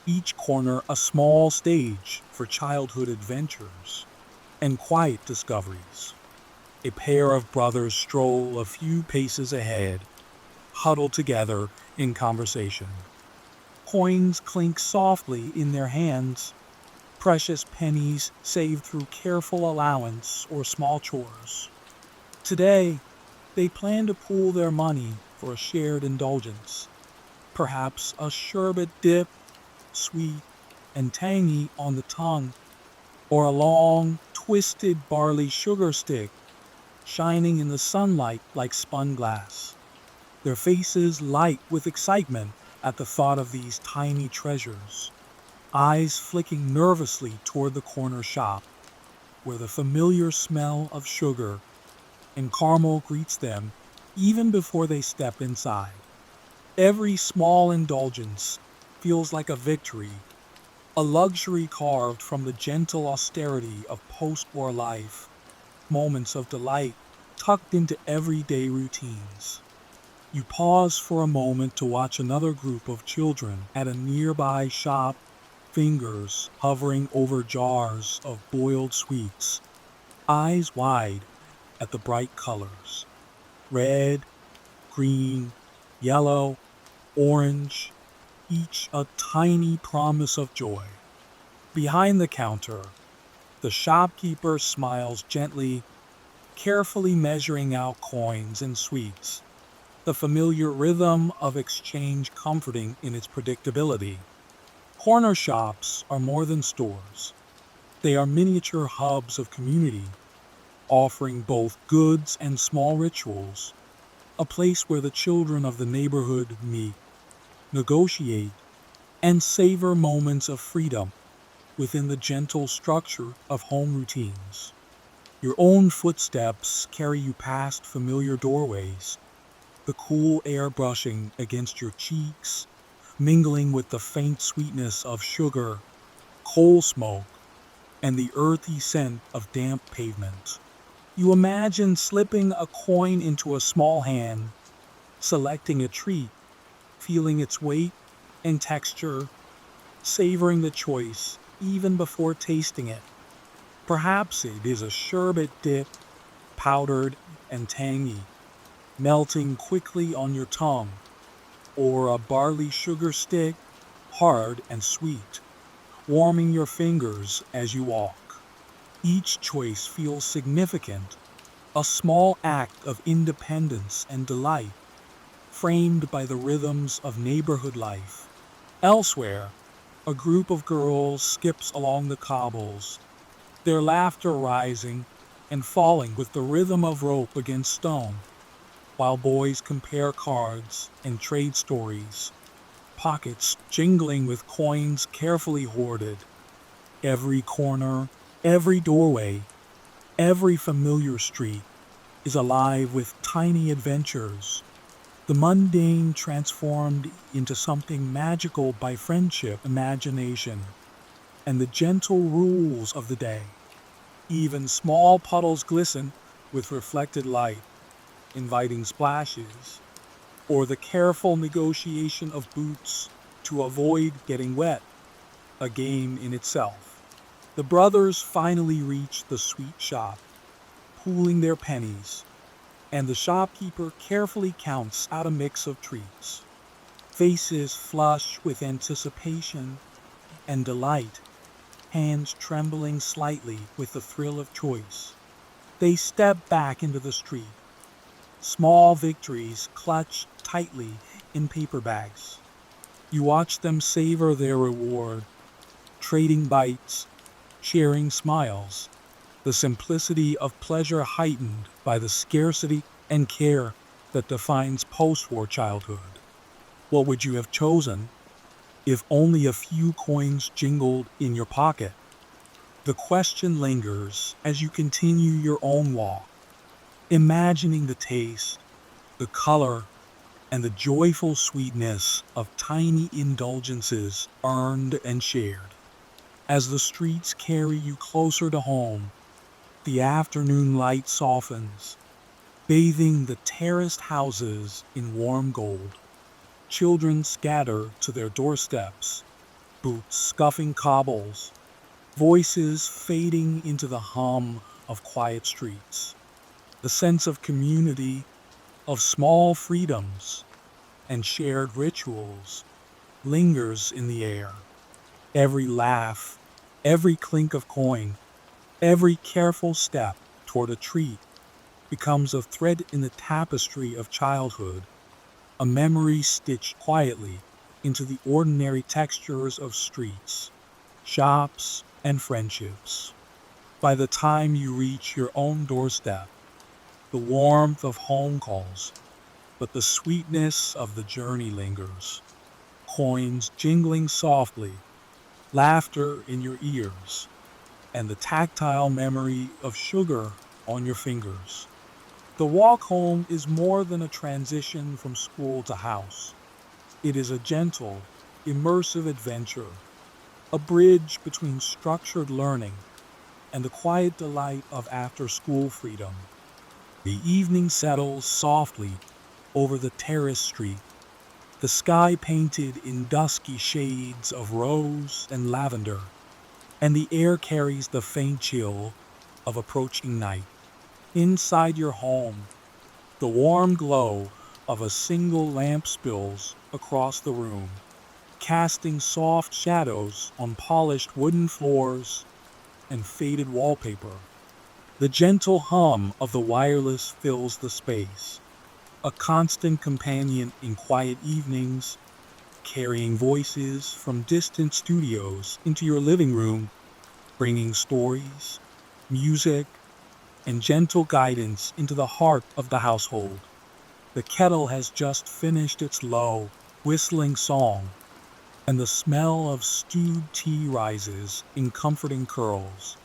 each corner a small stage for childhood adventures and quiet discoveries. A pair of brothers stroll a few paces ahead, huddled together in conversation. Coins clink softly in their hands, precious pennies saved through careful allowance or small chores. Today, they plan to pool their money for a shared indulgence, perhaps a sherbet dip, sweet and tangy on the tongue, or a long, twisted barley sugar stick shining in the sunlight like spun glass. Their faces light with excitement at the thought of these tiny treasures, eyes flicking nervously toward the corner shop, where the familiar smell of sugar and caramel greets them even before they step inside. Every small indulgence feels like a victory, a luxury carved from the gentle austerity of post-war life, moments of delight tucked into everyday routines. You pause for a moment to watch another group of children at a nearby shop, fingers hovering over jars of boiled sweets, eyes wide at the bright colors. Red, green, yellow, orange, each a tiny promise of joy. Behind the counter, the shopkeeper smiles gently, carefully measuring out coins and sweets, the familiar rhythm of exchange comforting in its predictability. Corner shops are more than stores. They are miniature hubs of community, offering both goods and small rituals, a place where the children of the neighborhood meet, negotiate, and savor moments of freedom within the gentle structure of home routines. Your own footsteps carry you past familiar doorways, the cool air brushing against your cheeks, mingling with the faint sweetness of sugar, coal smoke, and the earthy scent of damp pavement. You imagine slipping a coin into a small hand, selecting a treat, feeling its weight and texture, savoring the choice even before tasting it. Perhaps it is a sherbet dip, powdered and tangy, melting quickly on your tongue, or a barley sugar stick, hard and sweet, warming your fingers as you walk. Each choice feels significant, a small act of independence and delight, framed by the rhythms of neighborhood life. Elsewhere, a group of girls skips along the cobbles, their laughter rising and falling with the rhythm of rope against stone, while boys compare cards and trade stories, pockets jingling with coins carefully hoarded. Every corner, every doorway, every familiar street is alive with tiny adventures, the mundane transformed into something magical by friendship, imagination, and the gentle rules of the day. Even small puddles glisten with reflected light, inviting splashes, or the careful negotiation of boots to avoid getting wet, a game in itself. The brothers finally reach the sweet shop, pooling their pennies, and the shopkeeper carefully counts out a mix of treats. Faces flush with anticipation and delight, hands trembling slightly with the thrill of choice. They step back into the street, small victories clutched tightly in paper bags. You watch them savor their reward, trading bites, sharing smiles, the simplicity of pleasure heightened by the scarcity and care that defines post-war childhood. What would you have chosen if only a few coins jingled in your pocket? The question lingers as you continue your own walk, imagining the taste, the color, and the joyful sweetness of tiny indulgences earned and shared. As the streets carry you closer to home, the afternoon light softens, bathing the terraced houses in warm gold. Children scatter to their doorsteps, boots scuffing cobbles, voices fading into the hum of quiet streets. The sense of community, of small freedoms, and shared rituals lingers in the air. Every laugh, every clink of coin, every careful step toward a treat becomes a thread in the tapestry of childhood, a memory stitched quietly into the ordinary textures of streets, shops, and friendships. By the time you reach your own doorstep, the warmth of home calls, but the sweetness of the journey lingers. Coins jingling softly, laughter in your ears, and the tactile memory of sugar on your fingers. The walk home is more than a transition from school to house. It is a gentle, immersive adventure, a bridge between structured learning and the quiet delight of after school freedom. The evening settles softly over the terrace street, the sky painted in dusky shades of rose and lavender, and the air carries the faint chill of approaching night. Inside your home, the warm glow of a single lamp spills across the room, casting soft shadows on polished wooden floors and faded wallpaper. The gentle hum of the wireless fills the space, a constant companion in quiet evenings, carrying voices from distant studios into your living room, bringing stories, music, and gentle guidance into the heart of the household. The kettle has just finished its low, whistling song, and the smell of stewed tea rises in comforting curls,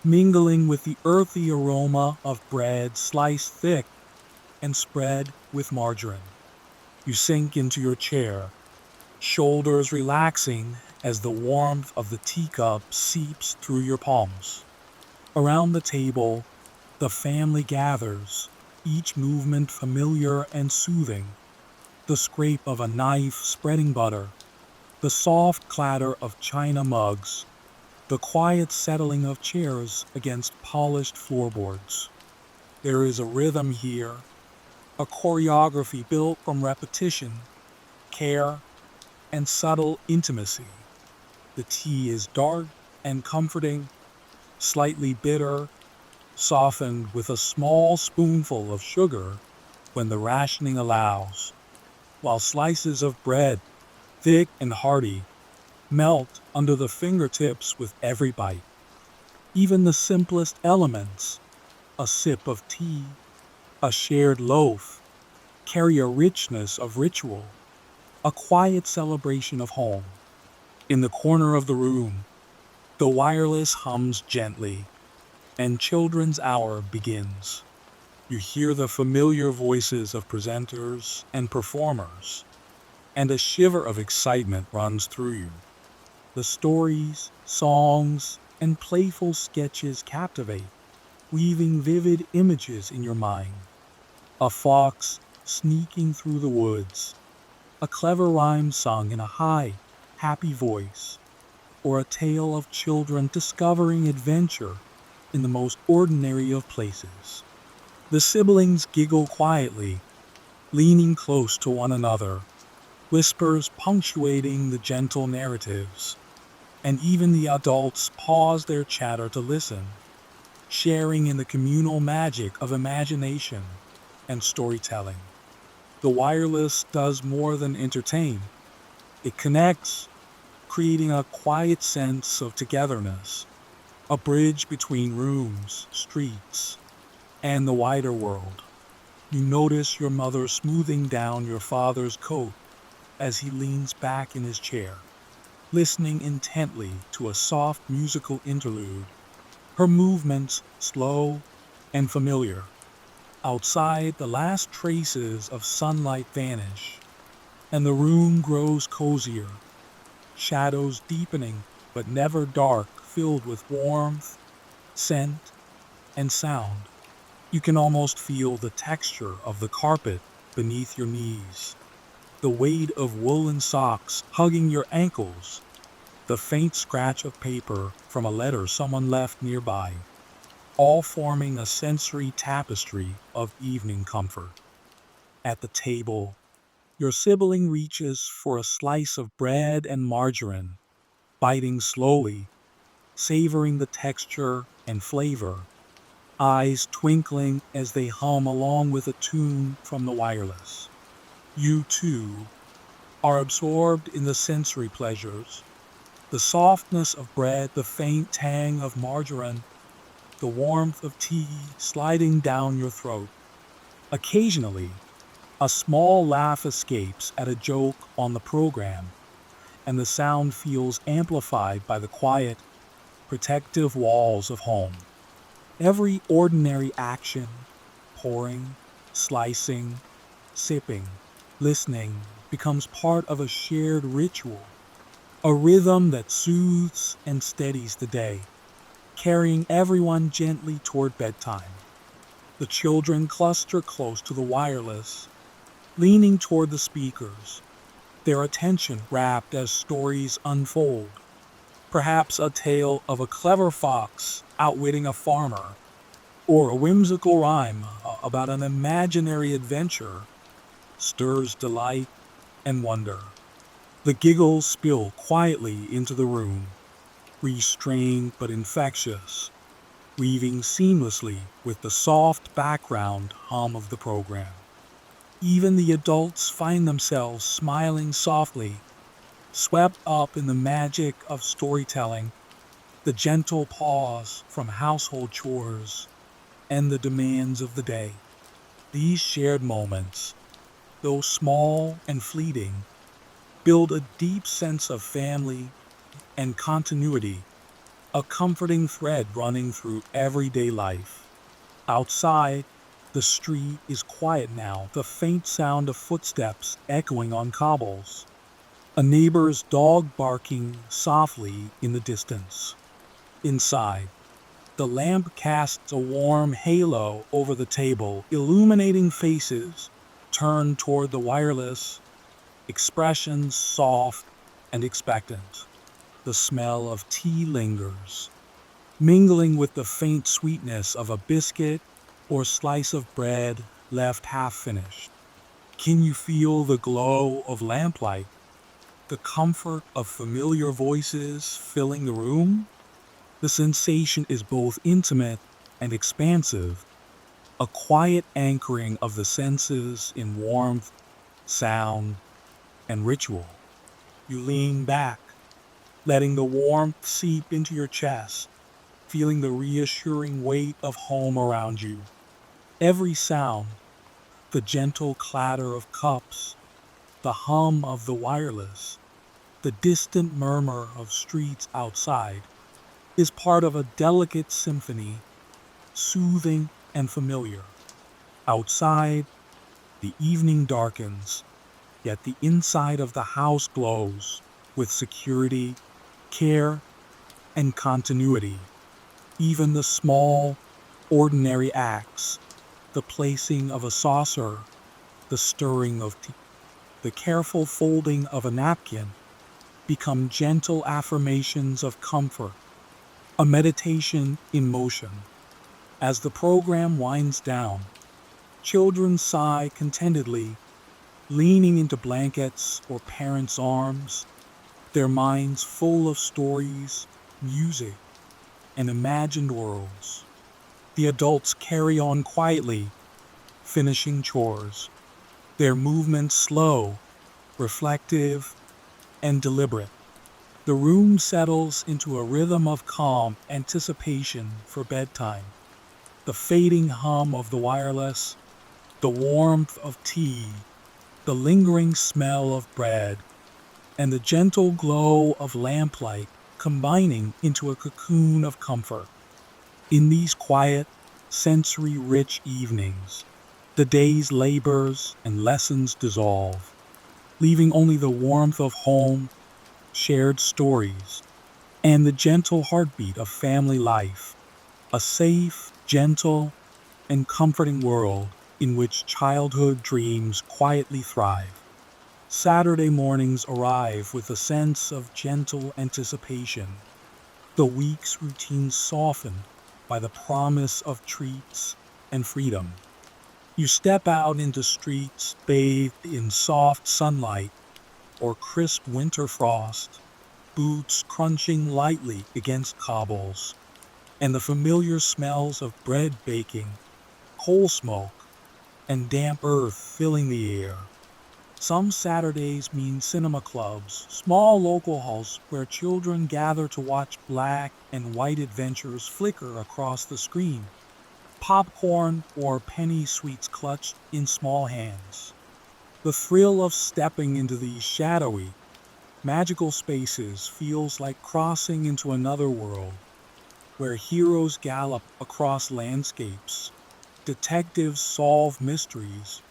mingling with the earthy aroma of bread sliced thick and spread with margarine. You sink into your chair, shoulders relaxing as the warmth of the teacup seeps through your palms. Around the table, the family gathers, each movement familiar and soothing. The scrape of a knife spreading butter, the soft clatter of china mugs, the quiet settling of chairs against polished floorboards. There is a rhythm here, a choreography built from repetition, care, and subtle intimacy. The tea is dark and comforting, slightly bitter, softened with a small spoonful of sugar when the rationing allows, while slices of bread, thick and hearty, melt under the fingertips with every bite. Even the simplest elements, a sip of tea, a shared loaf, carry a richness of ritual, a quiet celebration of home. In the corner of the room, the wireless hums gently, and children's hour begins. You hear the familiar voices of presenters and performers, and a shiver of excitement runs through you. The stories, songs, and playful sketches captivate, weaving vivid images in your mind. A fox sneaking through the woods, a clever rhyme sung in a high, happy voice, or a tale of children discovering adventure in the most ordinary of places. The siblings giggle quietly, leaning close to one another, whispers punctuating the gentle narratives, and even the adults pause their chatter to listen, sharing in the communal magic of imagination and storytelling. The wireless does more than entertain, it connects, creating a quiet sense of togetherness, a bridge between rooms, streets, and the wider world. You notice your mother smoothing down your father's coat as he leans back in his chair, listening intently to a soft musical interlude, her movements slow and familiar. Outside, the last traces of sunlight vanish, and the room grows cozier, shadows deepening but never dark, filled with warmth, scent, and sound. You can almost feel the texture of the carpet beneath your knees, the weight of woolen socks hugging your ankles, the faint scratch of paper from a letter someone left nearby, all forming a sensory tapestry of evening comfort. At the table, your sibling reaches for a slice of bread and margarine, biting slowly, savoring the texture and flavor, eyes twinkling as they hum along with a tune from the wireless. You, too, are absorbed in the sensory pleasures, the softness of bread, the faint tang of margarine, the warmth of tea sliding down your throat. Occasionally, a small laugh escapes at a joke on the program, and the sound feels amplified by the quiet, protective walls of home. Every ordinary action, pouring, slicing, sipping, listening, becomes part of a shared ritual, a rhythm that soothes and steadies the day, carrying everyone gently toward bedtime. The children cluster close to the wireless, leaning toward the speakers, their attention rapt as stories unfold. Perhaps a tale of a clever fox outwitting a farmer, or a whimsical rhyme about an imaginary adventure stirs delight and wonder. The giggles spill quietly into the room, restrained but infectious, weaving seamlessly with the soft background hum of the program. Even the adults find themselves smiling softly, swept up in the magic of storytelling, the gentle pause from household chores, and the demands of the day. These shared moments, though small and fleeting, build a deep sense of family and continuity, a comforting thread running through everyday life. Outside, the street is quiet now, the faint sound of footsteps echoing on cobbles, a neighbor's dog barking softly in the distance. Inside, the lamp casts a warm halo over the table, illuminating faces turned toward the wireless, expressions soft and expectant. The smell of tea lingers, mingling with the faint sweetness of a biscuit or slice of bread left half finished. Can you feel the glow of lamplight, the comfort of familiar voices filling the room? The sensation is both intimate and expansive, a quiet anchoring of the senses in warmth, sound, and ritual. You lean back, letting the warmth seep into your chest, feeling the reassuring weight of home around you. Every sound, the gentle clatter of cups, the hum of the wireless, the distant murmur of streets outside, is part of a delicate symphony, soothing and familiar. Outside, the evening darkens, yet the inside of the house glows with security, care, and continuity. Even the small, ordinary acts, the placing of a saucer, the stirring of tea, the careful folding of a napkin, become gentle affirmations of comfort, a meditation in motion. As the program winds down, children sigh contentedly, leaning into blankets or parents' arms, their minds full of stories, music, and imagined worlds. The adults carry on quietly, finishing chores, their movements slow, reflective, and deliberate. The room settles into a rhythm of calm anticipation for bedtime. The fading hum of the wireless, the warmth of tea, the lingering smell of bread, and the gentle glow of lamplight combining into a cocoon of comfort. In these quiet, sensory-rich evenings, the day's labors and lessons dissolve, leaving only the warmth of home, shared stories, and the gentle heartbeat of family life, a safe, gentle, and comforting world in which childhood dreams quietly thrive. Saturday mornings arrive with a sense of gentle anticipation, the week's routine softened by the promise of treats and freedom. You step out into streets bathed in soft sunlight or crisp winter frost, boots crunching lightly against cobbles, and the familiar smells of bread baking, coal smoke, and damp earth filling the air. Some Saturdays mean cinema clubs, small local halls where children gather to watch black and white adventures flicker across the screen, popcorn or penny sweets clutched in small hands. The thrill of stepping into these shadowy, magical spaces feels like crossing into another world where heroes gallop across landscapes, detectives solve mysteries,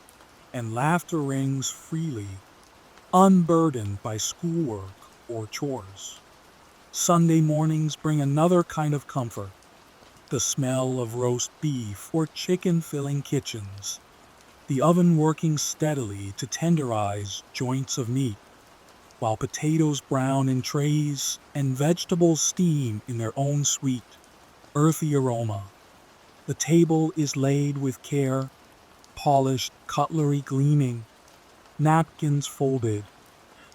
and laughter rings freely, unburdened by schoolwork or chores. Sunday mornings bring another kind of comfort, the smell of roast beef or chicken filling kitchens, the oven working steadily to tenderize joints of meat, while potatoes brown in trays and vegetables steam in their own sweet, earthy aroma. The table is laid with care, polished cutlery gleaming, napkins folded,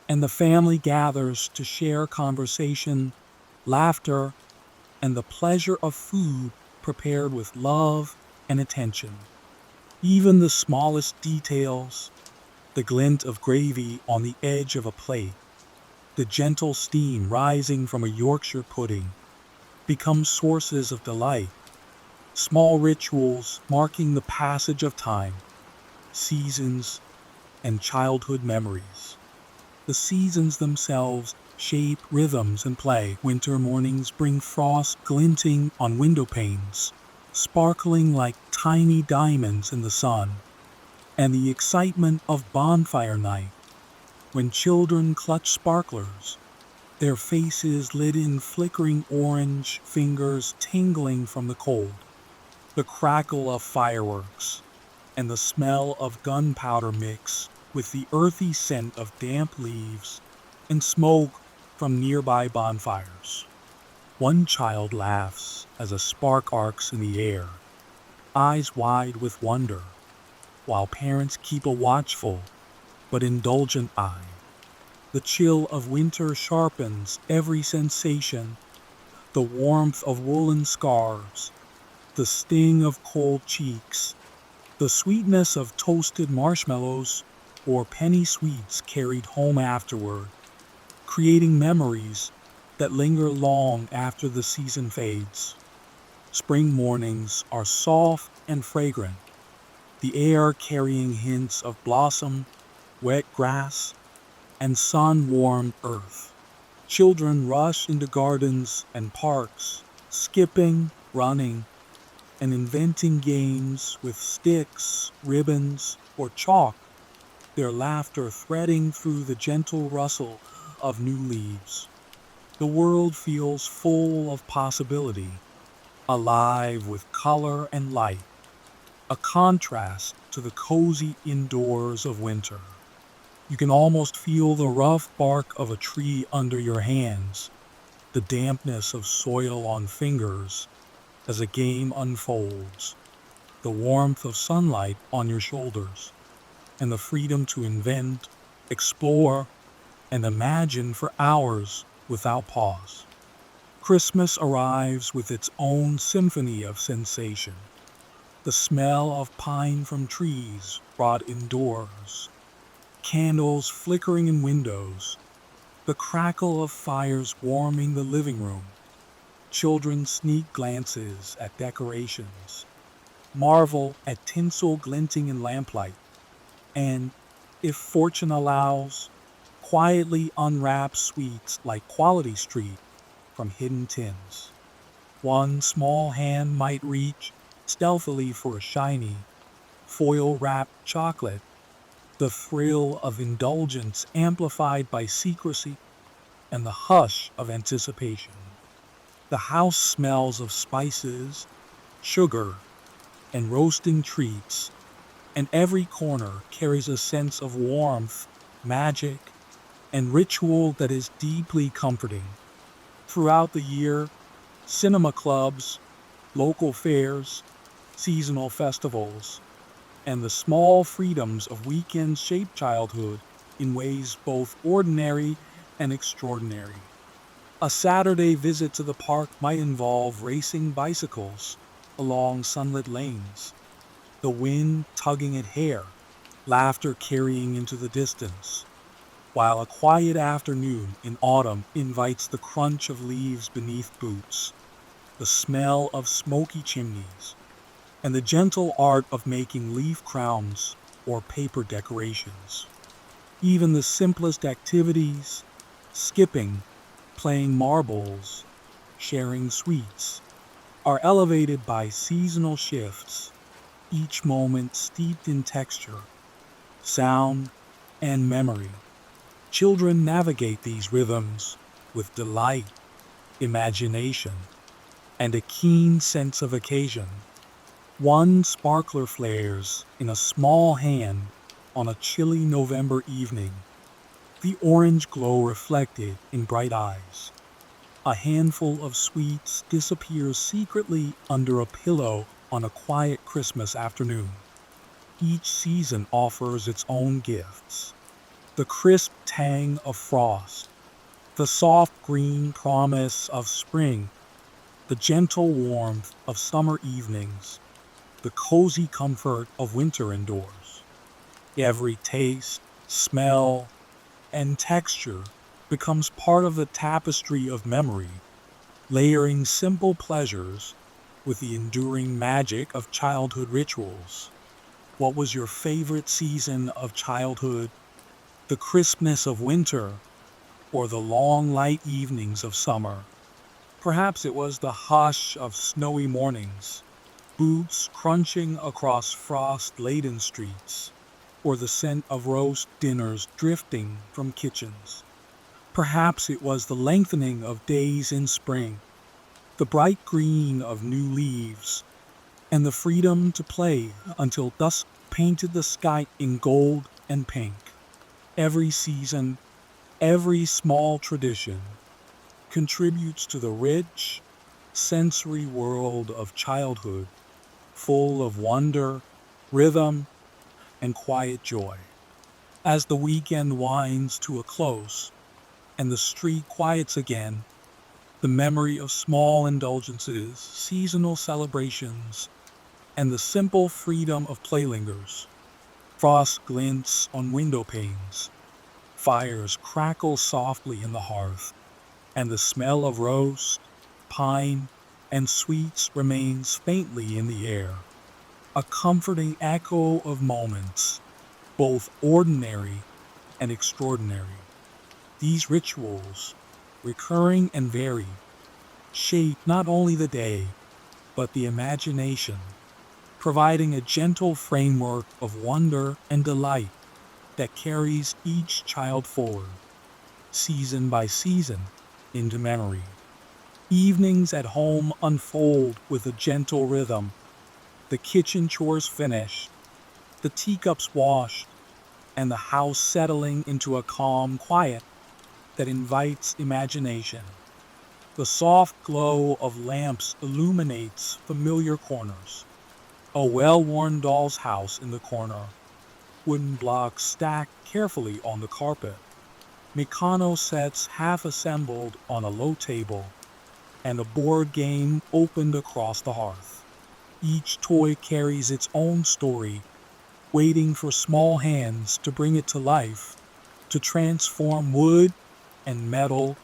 and the family gathers to share conversation, laughter, and the pleasure of food prepared with love and attention. Even the smallest details, the glint of gravy on the edge of a plate, the gentle steam rising from a Yorkshire pudding, become sources of delight, small rituals marking the passage of time, seasons, and childhood memories. The seasons themselves shape rhythms and play. Winter mornings bring frost glinting on window panes, sparkling like tiny diamonds in the sun, and the excitement of bonfire night, when children clutch sparklers, their faces lit in flickering orange, fingers tingling from the cold. The crackle of fireworks and the smell of gunpowder mix with the earthy scent of damp leaves and smoke from nearby bonfires. One child laughs as a spark arcs in the air, eyes wide with wonder, while parents keep a watchful but indulgent eye. The chill of winter sharpens every sensation, the warmth of woolen scarves, the sting of cold cheeks, the sweetness of toasted marshmallows or penny sweets carried home afterward, creating memories that linger long after the season fades. Spring mornings are soft and fragrant, the air carrying hints of blossom, wet grass, and sun-warmed earth. Children rush into gardens and parks, skipping, running, and inventing games with sticks, ribbons, or chalk, their laughter threading through the gentle rustle of new leaves. The world feels full of possibility, alive with color and light, a contrast to the cozy indoors of winter. You can almost feel the rough bark of a tree under your hands, the dampness of soil on fingers as a game unfolds, the warmth of sunlight on your shoulders, and the freedom to invent, explore, and imagine for hours without pause. Christmas arrives with its own symphony of sensation. The smell of pine from trees brought indoors, candles flickering in windows, the crackle of fires warming the living room, children sneak glances at decorations, marvel at tinsel glinting in lamplight, and, if fortune allows, quietly unwrap sweets like Quality Street from hidden tins. One small hand might reach stealthily for a shiny, foil wrapped chocolate, the thrill of indulgence amplified by secrecy and the hush of anticipation. The house smells of spices, sugar, and roasting treats, and every corner carries a sense of warmth, magic, and ritual that is deeply comforting. Throughout the year, cinema clubs, local fairs, seasonal festivals, and the small freedoms of weekends shape childhood in ways both ordinary and extraordinary. A Saturday visit to the park might involve racing bicycles along sunlit lanes, the wind tugging at hair, laughter carrying into the distance, while a quiet afternoon in autumn invites the crunch of leaves beneath boots, the smell of smoky chimneys, and the gentle art of making leaf crowns or paper decorations. Even the simplest activities, skipping, playing marbles, sharing sweets, are elevated by seasonal shifts, each moment steeped in texture, sound, and memory. Children navigate these rhythms with delight, imagination, and a keen sense of occasion. One sparkler flares in a small hand on a chilly November evening, the orange glow reflected in bright eyes. A handful of sweets disappears secretly under a pillow on a quiet Christmas afternoon. Each season offers its own gifts. The crisp tang of frost, the soft green promise of spring, the gentle warmth of summer evenings, the cozy comfort of winter indoors. Every taste, smell, and texture becomes part of the tapestry of memory, layering simple pleasures with the enduring magic of childhood rituals. What was your favorite season of childhood? The crispness of winter or the long light evenings of summer? Perhaps it was the hush of snowy mornings, boots crunching across frost-laden streets, or the scent of roast dinners drifting from kitchens. Perhaps it was the lengthening of days in spring, the bright green of new leaves, and the freedom to play until dusk painted the sky in gold and pink. Every season, every small tradition contributes to the rich, sensory world of childhood, full of wonder, rhythm, and quiet joy. As the weekend winds to a close and the street quiets again, the memory of small indulgences, seasonal celebrations, and the simple freedom of play lingers. Frost glints on window panes, fires crackle softly in the hearth, and the smell of roast, pine, and sweets remains faintly in the air, a comforting echo of moments, both ordinary and extraordinary. These rituals, recurring and varied, shape not only the day, but the imagination, providing a gentle framework of wonder and delight that carries each child forward, season by season, into memory. Evenings at home unfold with a gentle rhythm, the kitchen chores finished, the teacups washed, and the house settling into a calm quiet that invites imagination. The soft glow of lamps illuminates familiar corners. A well-worn doll's house in the corner, wooden blocks stacked carefully on the carpet, Mikado sets half assembled on a low table, and a board game opened across the hearth. Each toy carries its own story, waiting for small hands to bring it to life, to transform wood and metal,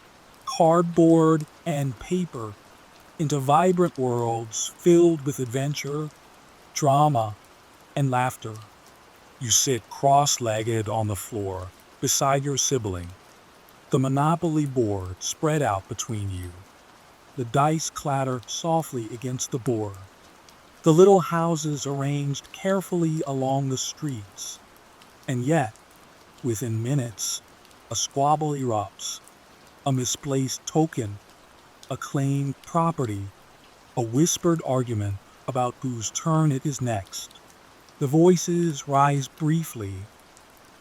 cardboard and paper into vibrant worlds filled with adventure, drama, and laughter. You sit cross-legged on the floor, beside your sibling, the Monopoly board spread out between you. The dice clatter softly against the board. The little houses arranged carefully along the streets. And yet, within minutes, a squabble erupts. A misplaced token, a claimed property, a whispered argument about whose turn it is next. The voices rise briefly,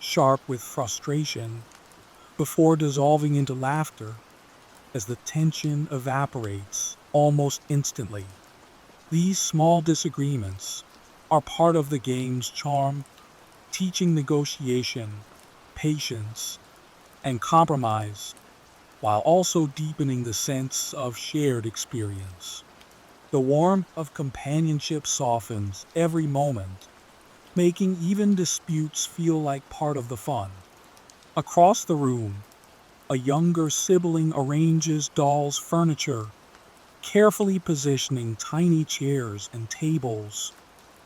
sharp with frustration, before dissolving into laughter as the tension evaporates almost instantly. These small disagreements are part of the game's charm, teaching negotiation, patience, and compromise, while also deepening the sense of shared experience. The warmth of companionship softens every moment, making even disputes feel like part of the fun. Across the room, a younger sibling arranges dolls' furniture, carefully positioning tiny chairs and tables,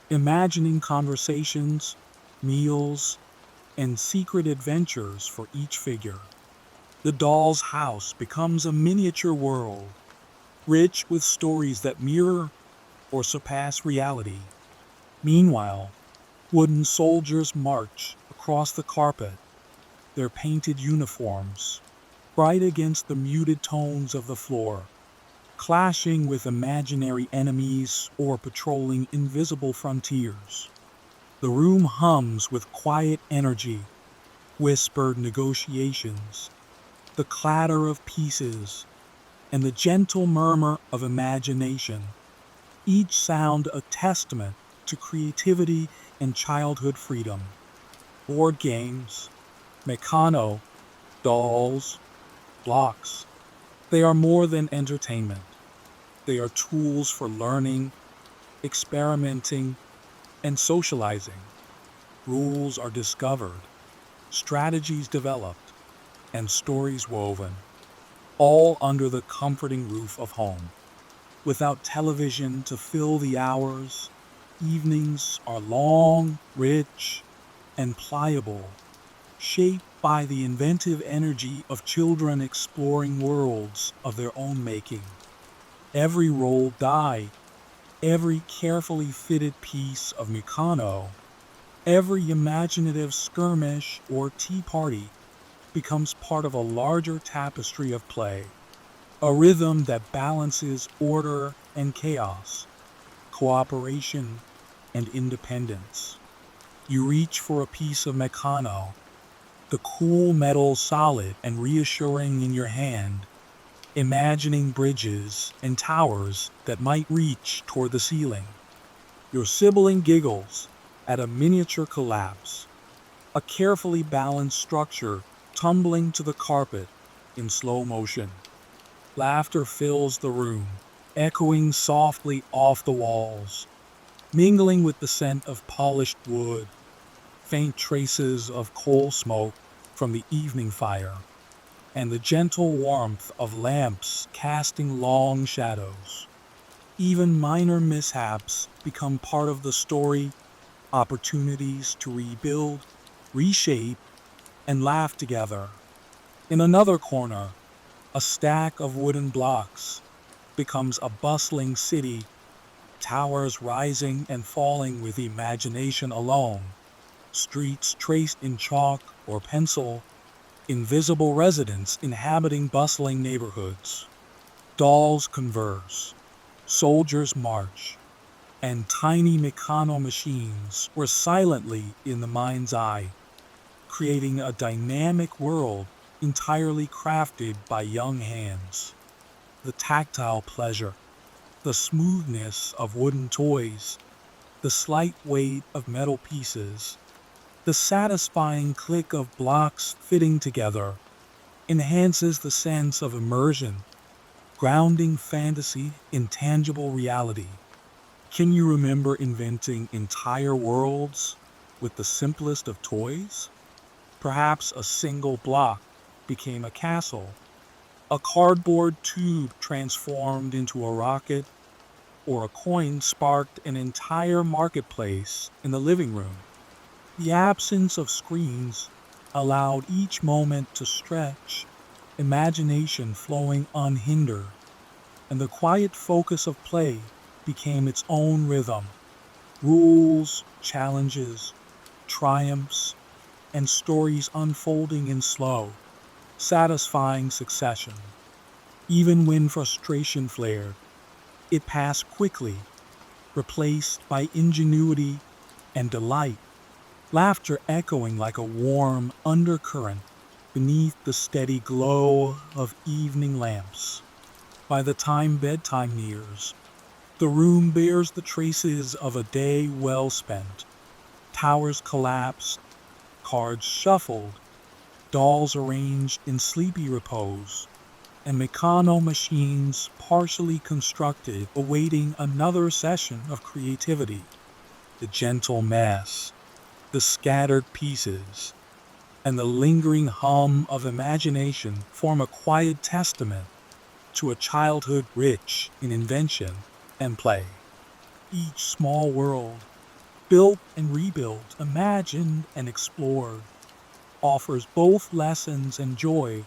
imagining conversations, meals, and secret adventures for each figure. The doll's house becomes a miniature world, rich with stories that mirror or surpass reality. Meanwhile, wooden soldiers march across the carpet, their painted uniforms bright against the muted tones of the floor, clashing with imaginary enemies or patrolling invisible frontiers. The room hums with quiet energy, whispered negotiations, the clatter of pieces, and the gentle murmur of imagination, each sound a testament to creativity and childhood freedom. Board games, Meccano, dolls, blocks, they are more than entertainment. They are tools for learning, experimenting, and socializing. Rules are discovered, strategies developed, and stories woven, all under the comforting roof of home. Without television to fill the hours, evenings are long, rich, and pliable, shaped by the inventive energy of children exploring worlds of their own making. Every rolled die, every carefully fitted piece of Mikano, every imaginative skirmish or tea party becomes part of a larger tapestry of play, a rhythm that balances order and chaos, cooperation and independence. You reach for a piece of Meccano, the cool metal solid and reassuring in your hand, imagining bridges and towers that might reach toward the ceiling. Your sibling giggles at a miniature collapse, a carefully balanced structure tumbling to the carpet in slow motion. Laughter fills the room, echoing softly off the walls, mingling with the scent of polished wood, faint traces of coal smoke from the evening fire, and the gentle warmth of lamps casting long shadows. Even minor mishaps become part of the story, opportunities to rebuild, reshape, and laugh together. In another corner, a stack of wooden blocks becomes a bustling city, towers rising and falling with imagination alone, streets traced in chalk or pencil, invisible residents inhabiting bustling neighborhoods. Dolls converse, soldiers march, and tiny Meccano machines were silently in the mind's eye, creating a dynamic world entirely crafted by young hands. The tactile pleasure, the smoothness of wooden toys, the slight weight of metal pieces, the satisfying click of blocks fitting together enhances the sense of immersion, grounding fantasy in tangible reality. Can you remember inventing entire worlds with the simplest of toys? Perhaps a single block became a castle, a cardboard tube transformed into a rocket, or a coin sparked an entire marketplace in the living room. The absence of screens allowed each moment to stretch, imagination flowing unhindered, and the quiet focus of play became its own rhythm. Rules, challenges, triumphs, and stories unfolding in slow, satisfying succession. Even when frustration flared, it passed quickly, replaced by ingenuity and delight, laughter echoing like a warm undercurrent beneath the steady glow of evening lamps. By the time bedtime nears, the room bears the traces of a day well spent. Towers collapsed, cards shuffled, dolls arranged in sleepy repose, and mechano machines partially constructed awaiting another session of creativity. The gentle mess, the scattered pieces, and the lingering hum of imagination form a quiet testament to a childhood rich in invention and play. Each small world, built and rebuilt, imagined and explored, offers both lessons and joy,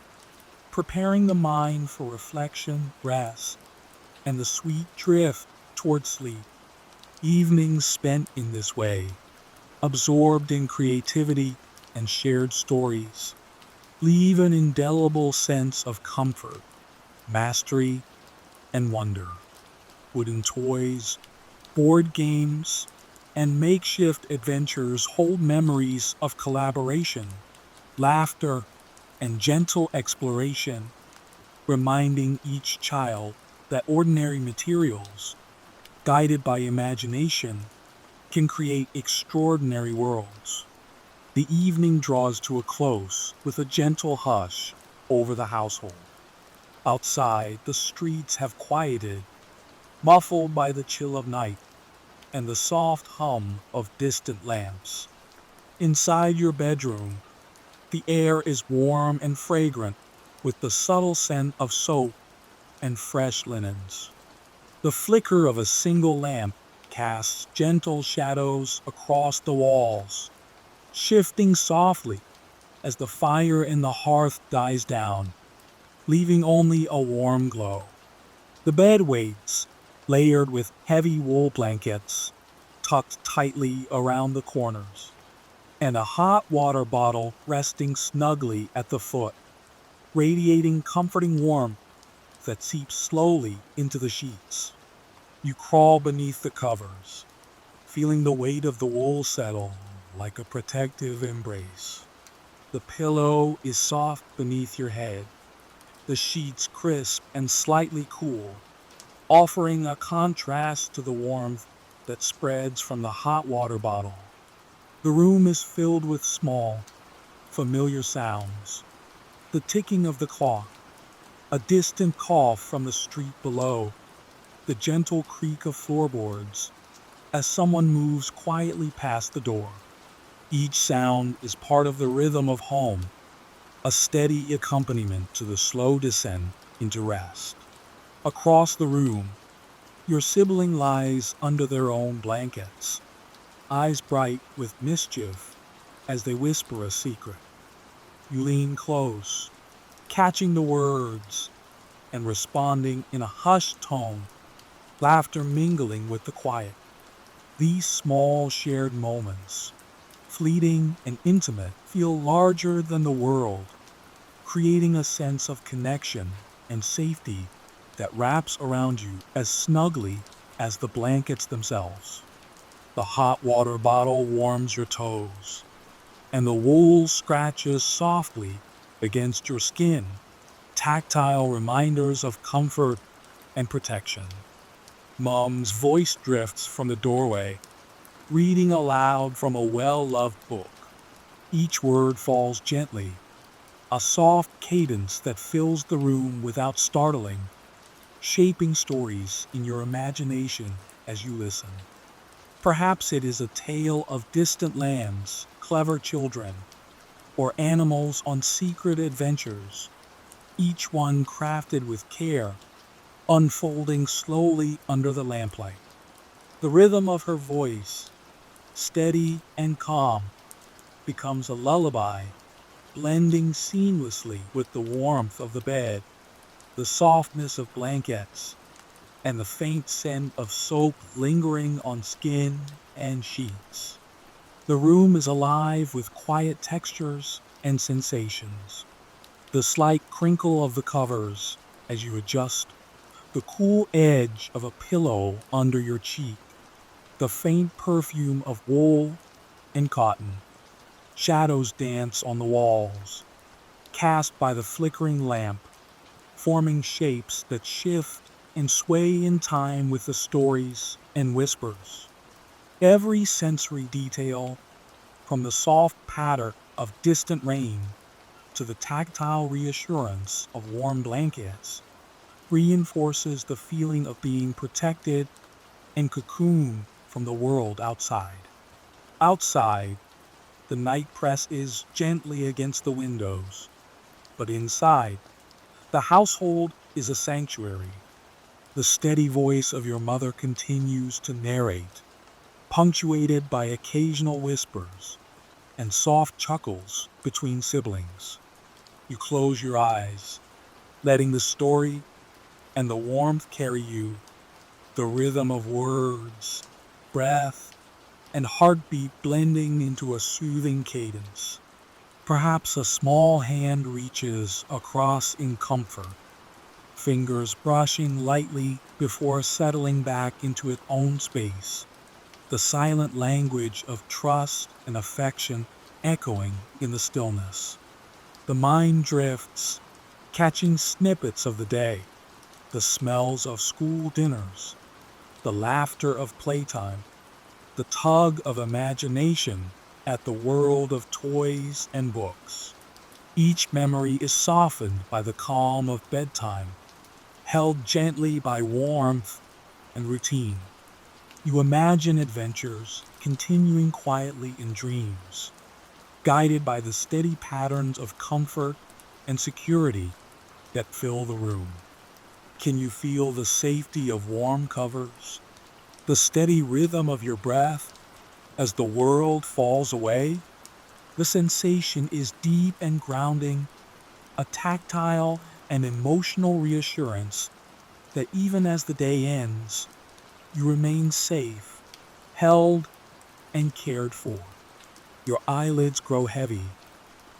preparing the mind for reflection, rest, and the sweet drift toward sleep. Evenings spent in this way, absorbed in creativity and shared stories, leave an indelible sense of comfort, mastery, and wonder. Wooden toys, board games, and makeshift adventures hold memories of collaboration, laughter, and gentle exploration, reminding each child that ordinary materials, guided by imagination, can create extraordinary worlds. The evening draws to a close with a gentle hush over the household. Outside, the streets have quieted, muffled by the chill of night and the soft hum of distant lamps. Inside your bedroom, the air is warm and fragrant with the subtle scent of soap and fresh linens. The flicker of a single lamp casts gentle shadows across the walls, shifting softly as the fire in the hearth dies down, leaving only a warm glow. The bed waits, layered with heavy wool blankets, tucked tightly around the corners, and a hot water bottle resting snugly at the foot, radiating comforting warmth that seeps slowly into the sheets. You crawl beneath the covers, feeling the weight of the wool settle like a protective embrace. The pillow is soft beneath your head, the sheets crisp and slightly cool, offering a contrast to the warmth that spreads from the hot water bottle. The room is filled with small, familiar sounds. The ticking of the clock, a distant cough from the street below, the gentle creak of floorboards as someone moves quietly past the door. Each sound is part of the rhythm of home, a steady accompaniment to the slow descent into rest. Across the room, your sibling lies under their own blankets, eyes bright with mischief as they whisper a secret. You lean close, catching the words and responding in a hushed tone, laughter mingling with the quiet. These small shared moments, fleeting and intimate, feel larger than the world, creating a sense of connection and safety that wraps around you as snugly as the blankets themselves. The hot water bottle warms your toes, and the wool scratches softly against your skin, tactile reminders of comfort and protection. Mom's voice drifts from the doorway, reading aloud from a well-loved book. Each word falls gently, a soft cadence that fills the room without startling, shaping stories in your imagination as you listen. Perhaps it is a tale of distant lands, clever children, or animals on secret adventures, each one crafted with care, unfolding slowly under the lamplight. The rhythm of her voice, steady and calm, becomes a lullaby, blending seamlessly with the warmth of the bed, the softness of blankets, and the faint scent of soap lingering on skin and sheets. The room is alive with quiet textures and sensations. The slight crinkle of the covers as you adjust, the cool edge of a pillow under your cheek, the faint perfume of wool and cotton. Shadows dance on the walls, cast by the flickering lamp, forming shapes that shift and sway in time with the stories and whispers. Every sensory detail, from the soft patter of distant rain to the tactile reassurance of warm blankets, reinforces the feeling of being protected and cocooned from the world outside. Outside, the night presses gently against the windows, but inside, the household is a sanctuary. The steady voice of your mother continues to narrate, punctuated by occasional whispers and soft chuckles between siblings. You close your eyes, letting the story and the warmth carry you, the rhythm of words, breath, and heartbeat blending into a soothing cadence. Perhaps a small hand reaches across in comfort, fingers brushing lightly before settling back into its own space, the silent language of trust and affection echoing in the stillness. The mind drifts, catching snippets of the day, the smells of school dinners, the laughter of playtime, the tug of imagination at the world of toys and books. Each memory is softened by the calm of bedtime, held gently by warmth and routine. You imagine adventures continuing quietly in dreams, guided by the steady patterns of comfort and security that fill the room. Can you feel the safety of warm covers, the steady rhythm of your breath as the world falls away? The sensation is deep and grounding, a tactile and emotional reassurance that even as the day ends, you remain safe, held, and cared for. Your eyelids grow heavy,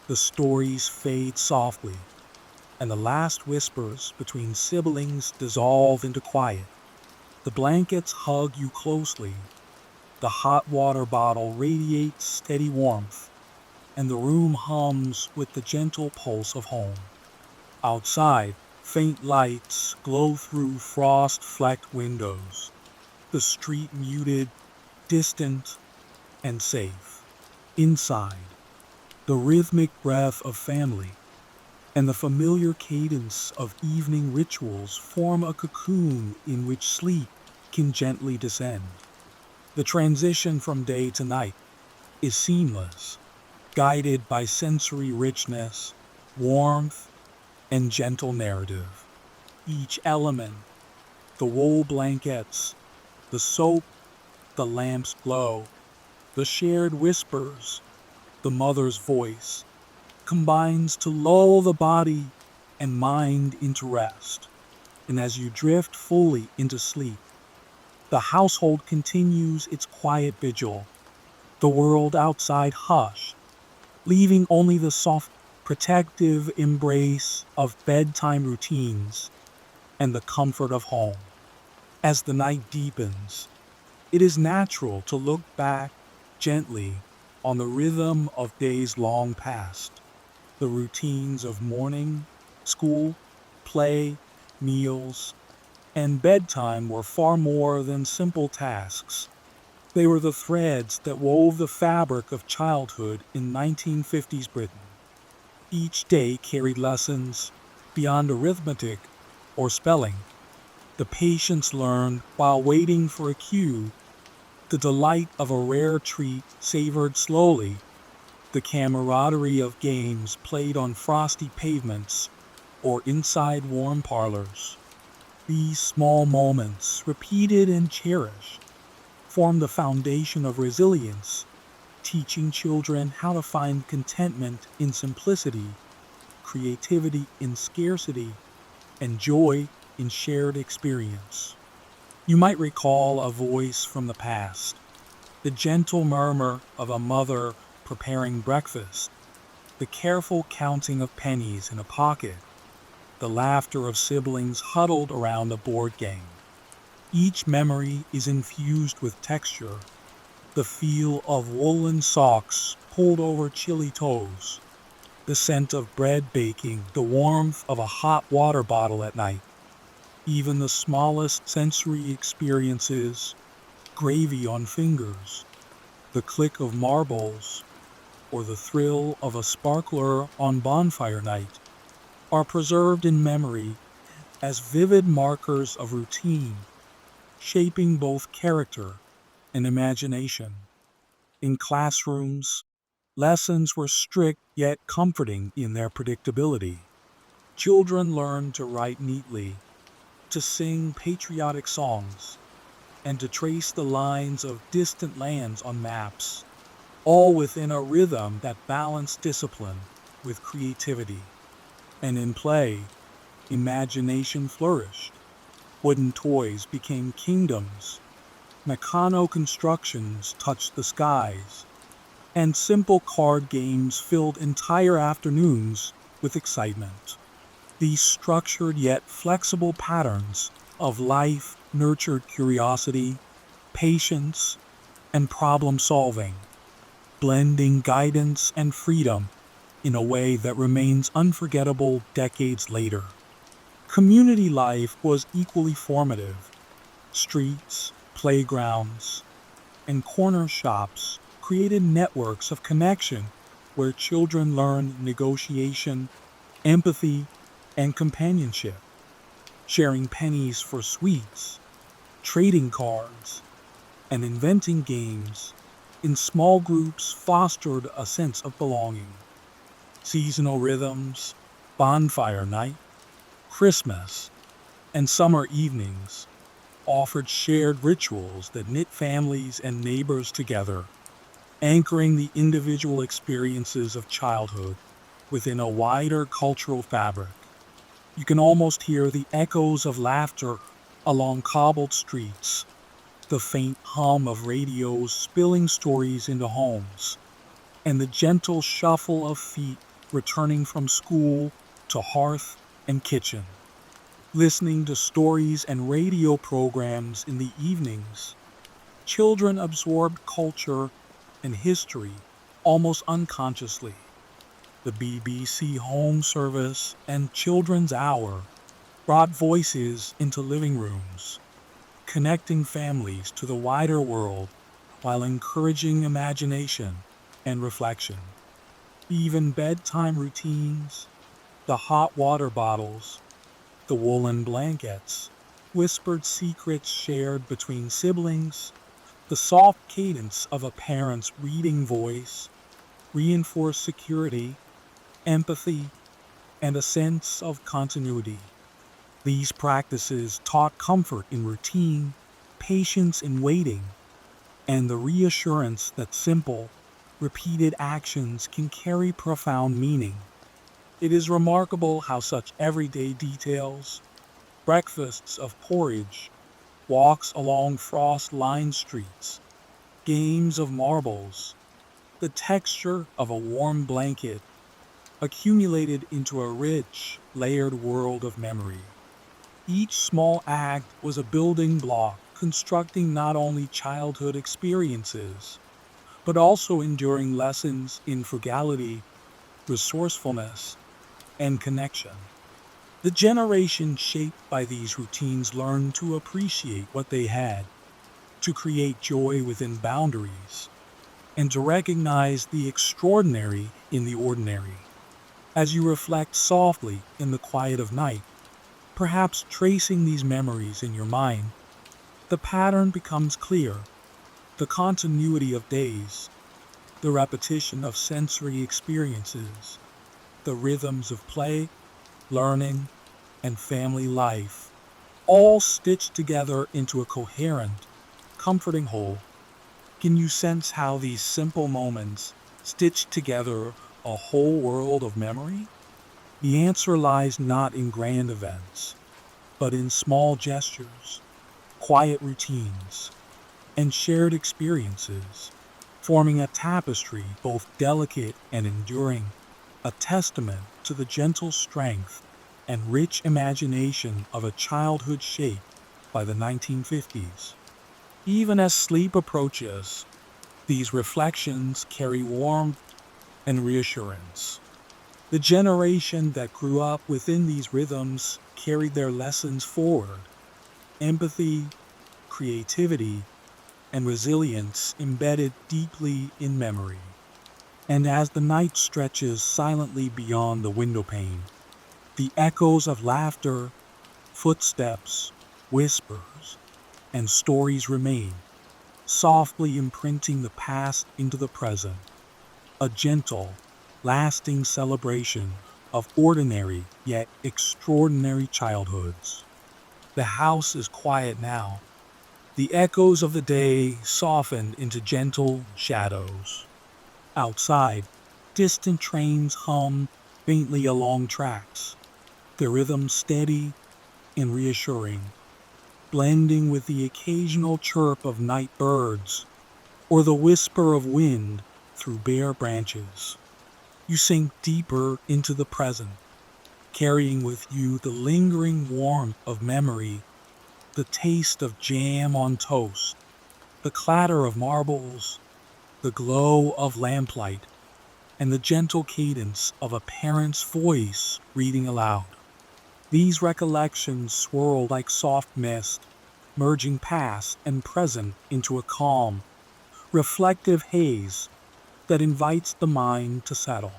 the stories fade softly, and the last whispers between siblings dissolve into quiet. The blankets hug you closely, the hot water bottle radiates steady warmth, and the room hums with the gentle pulse of home. Outside, faint lights glow through frost-flecked windows, the street muted, distant, and safe. Inside, the rhythmic breath of family and the familiar cadence of evening rituals form a cocoon in which sleep can gently descend. The transition from day to night is seamless, guided by sensory richness, warmth, and gentle narrative. Each element, the wool blankets, the soap, the lamp's glow, the shared whispers, the mother's voice, combines to lull the body and mind into rest. And as you drift fully into sleep, the household continues its quiet vigil, the world outside hushed, leaving only the soft, protective embrace of bedtime routines and the comfort of home. As the night deepens, it is natural to look back gently on the rhythm of days long past. The routines of morning, school, play, meals, and bedtime were far more than simple tasks. They were the threads that wove the fabric of childhood in 1950s Britain. Each day carried lessons beyond arithmetic or spelling. The patience learned while waiting for a cue, the delight of a rare treat savored slowly, the camaraderie of games played on frosty pavements or inside warm parlors. These small moments, repeated and cherished, form the foundation of resilience teaching children how to find contentment in simplicity, creativity in scarcity, and joy in shared experience. You might recall a voice from the past, the gentle murmur of a mother preparing breakfast, the careful counting of pennies in a pocket, the laughter of siblings huddled around a board game. Each memory is infused with texture, the feel of woolen socks pulled over chilly toes, the scent of bread baking, the warmth of a hot water bottle at night. Even the smallest sensory experiences, gravy on fingers, the click of marbles, or the thrill of a sparkler on bonfire night, are preserved in memory as vivid markers of routine, shaping both character and imagination. In classrooms, lessons were strict yet comforting in their predictability. Children learned to write neatly, to sing patriotic songs, and to trace the lines of distant lands on maps, all within a rhythm that balanced discipline with creativity. And in play, imagination flourished. Wooden toys became kingdoms, Meccano constructions touched the skies, and simple card games filled entire afternoons with excitement. These structured yet flexible patterns of life nurtured curiosity, patience, and problem solving, blending guidance and freedom in a way that remains unforgettable decades later. Community life was equally formative. Streets, playgrounds, and corner shops created networks of connection where children learned negotiation, empathy, and companionship. Sharing pennies for sweets, trading cards, and inventing games in small groups fostered a sense of belonging. Seasonal rhythms, bonfire night, Christmas, and summer evenings offered shared rituals that knit families and neighbors together, anchoring the individual experiences of childhood within a wider cultural fabric. You can almost hear the echoes of laughter along cobbled streets, the faint hum of radios spilling stories into homes, and the gentle shuffle of feet returning from school to hearth and kitchen. Listening to stories and radio programs in the evenings, children absorbed culture and history almost unconsciously. The BBC Home Service and Children's Hour brought voices into living rooms, connecting families to the wider world while encouraging imagination and reflection. Even bedtime routines, the hot water bottles, the woolen blankets, whispered secrets shared between siblings, the soft cadence of a parent's reading voice reinforced security, empathy, and a sense of continuity. These practices taught comfort in routine, patience in waiting, and the reassurance that simple, repeated actions can carry profound meaning. It is remarkable how such everyday details, breakfasts of porridge, walks along frost-lined streets, games of marbles, the texture of a warm blanket, accumulated into a rich, layered world of memory. Each small act was a building block, constructing not only childhood experiences, but also enduring lessons in frugality, resourcefulness, and connection. The generation shaped by these routines learned to appreciate what they had, to create joy within boundaries, and to recognize the extraordinary in the ordinary. As you reflect softly in the quiet of night, perhaps tracing these memories in your mind, the pattern becomes clear. The continuity of days, the repetition of sensory experiences, the rhythms of play, learning, and family life, all stitched together into a coherent, comforting whole. Can you sense how these simple moments stitch together a whole world of memory? The answer lies not in grand events, but in small gestures, quiet routines, and shared experiences, forming a tapestry both delicate and enduring, a testament to the gentle strength and rich imagination of a childhood shaped by the 1950s. Even as sleep approaches, these reflections carry warmth and reassurance. The generation that grew up within these rhythms carried their lessons forward. Empathy, creativity, and resilience embedded deeply in memory. And as the night stretches silently beyond the windowpane, the echoes of laughter, footsteps, whispers, and stories remain, softly imprinting the past into the present, a gentle, lasting celebration of ordinary yet extraordinary childhoods. The house is quiet now, the echoes of the day softened into gentle shadows. Outside, distant trains hum faintly along tracks, their rhythm steady and reassuring, blending with the occasional chirp of night birds or the whisper of wind through bare branches. You sink deeper into the present, carrying with you the lingering warmth of memory, the taste of jam on toast, the clatter of marbles, the glow of lamplight, and the gentle cadence of a parent's voice reading aloud. These recollections swirl like soft mist, merging past and present into a calm, reflective haze that invites the mind to settle.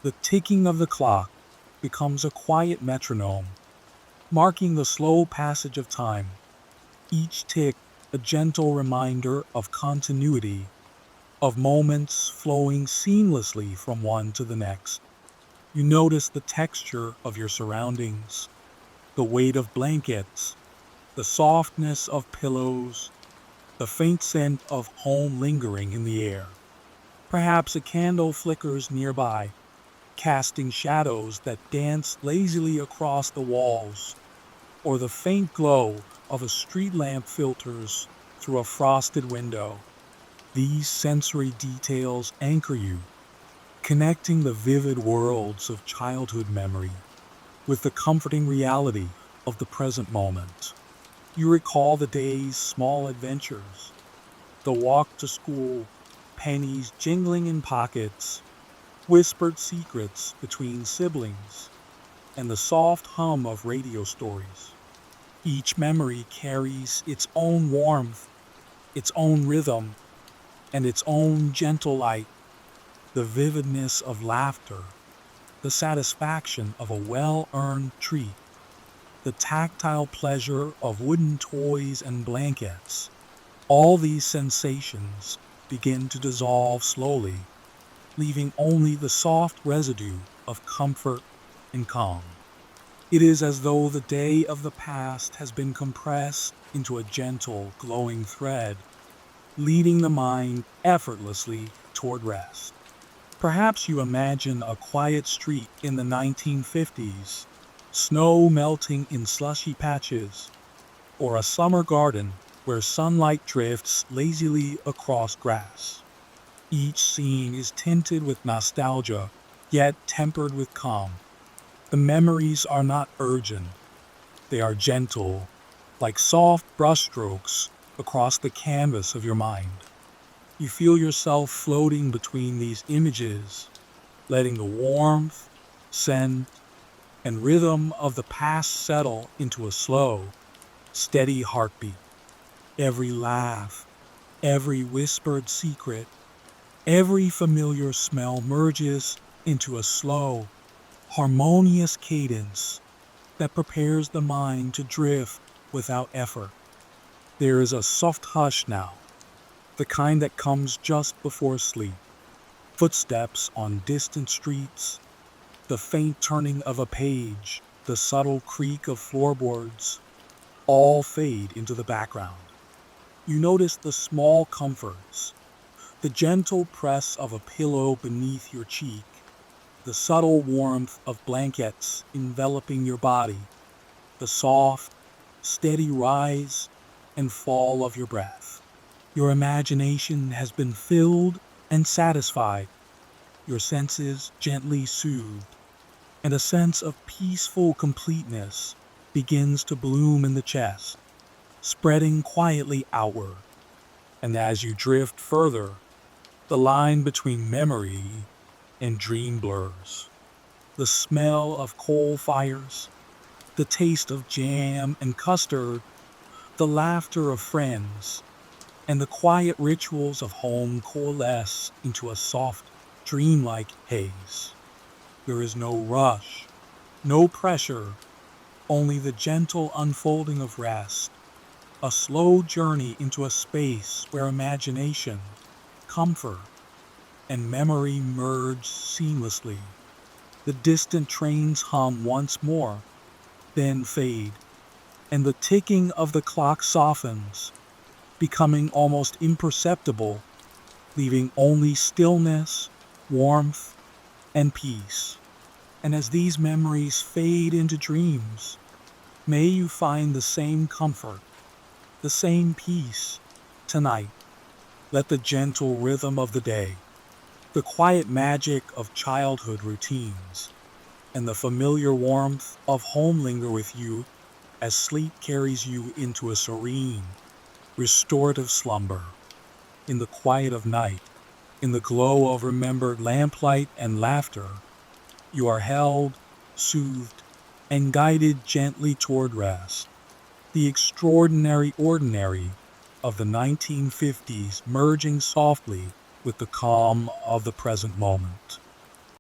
The ticking of the clock becomes a quiet metronome, marking the slow passage of time, each tick a gentle reminder of continuity, of moments flowing seamlessly from one to the next. You notice the texture of your surroundings, the weight of blankets, the softness of pillows, the faint scent of home lingering in the air. Perhaps a candle flickers nearby, casting shadows that dance lazily across the walls, or the faint glow of a street lamp filters through a frosted window. These sensory details anchor you, connecting the vivid worlds of childhood memory with the comforting reality of the present moment. You recall the day's small adventures, the walk to school, pennies jingling in pockets, whispered secrets between siblings, and the soft hum of radio stories. Each memory carries its own warmth, its own rhythm, and its own gentle light, the vividness of laughter, the satisfaction of a well-earned treat, the tactile pleasure of wooden toys and blankets. All these sensations begin to dissolve slowly, leaving only the soft residue of comfort and calm. It is as though the day of the past has been compressed into a gentle, glowing thread, leading the mind effortlessly toward rest. Perhaps you imagine a quiet street in the 1950s, snow melting in slushy patches, or a summer garden where sunlight drifts lazily across grass. Each scene is tinted with nostalgia, yet tempered with calm. The memories are not urgent, they are gentle, like soft brushstrokes across the canvas of your mind. You feel yourself floating between these images, letting the warmth, scent, and rhythm of the past settle into a slow, steady heartbeat. Every laugh, every whispered secret, every familiar smell merges into a slow, harmonious cadence that prepares the mind to drift without effort. There is a soft hush now, the kind that comes just before sleep. Footsteps on distant streets, the faint turning of a page, the subtle creak of floorboards, all fade into the background. You notice the small comforts, the gentle press of a pillow beneath your cheek, the subtle warmth of blankets enveloping your body, the soft, steady rise and fall of your breath. Your imagination has been filled and satisfied, your senses gently soothed, and a sense of peaceful completeness begins to bloom in the chest, spreading quietly outward. And as you drift further, the line between memory and dream blurs. The smell of coal fires, the taste of jam and custard, the laughter of friends, and the quiet rituals of home coalesce into a soft, dreamlike haze. There is no rush, no pressure, only the gentle unfolding of rest, a slow journey into a space where imagination, comfort, and memory merge seamlessly. The distant trains hum once more, then fade, and the ticking of the clock softens, becoming almost imperceptible, leaving only stillness, warmth, and peace. And as these memories fade into dreams, may you find the same comfort, the same peace tonight. Let the gentle rhythm of the day, the quiet magic of childhood routines, and the familiar warmth of home linger with you as sleep carries you into a serene, restorative slumber. In the quiet of night, in the glow of remembered lamplight and laughter, you are held, soothed, and guided gently toward rest. The extraordinary ordinary of the 1950s merging softly with the calm of the present moment.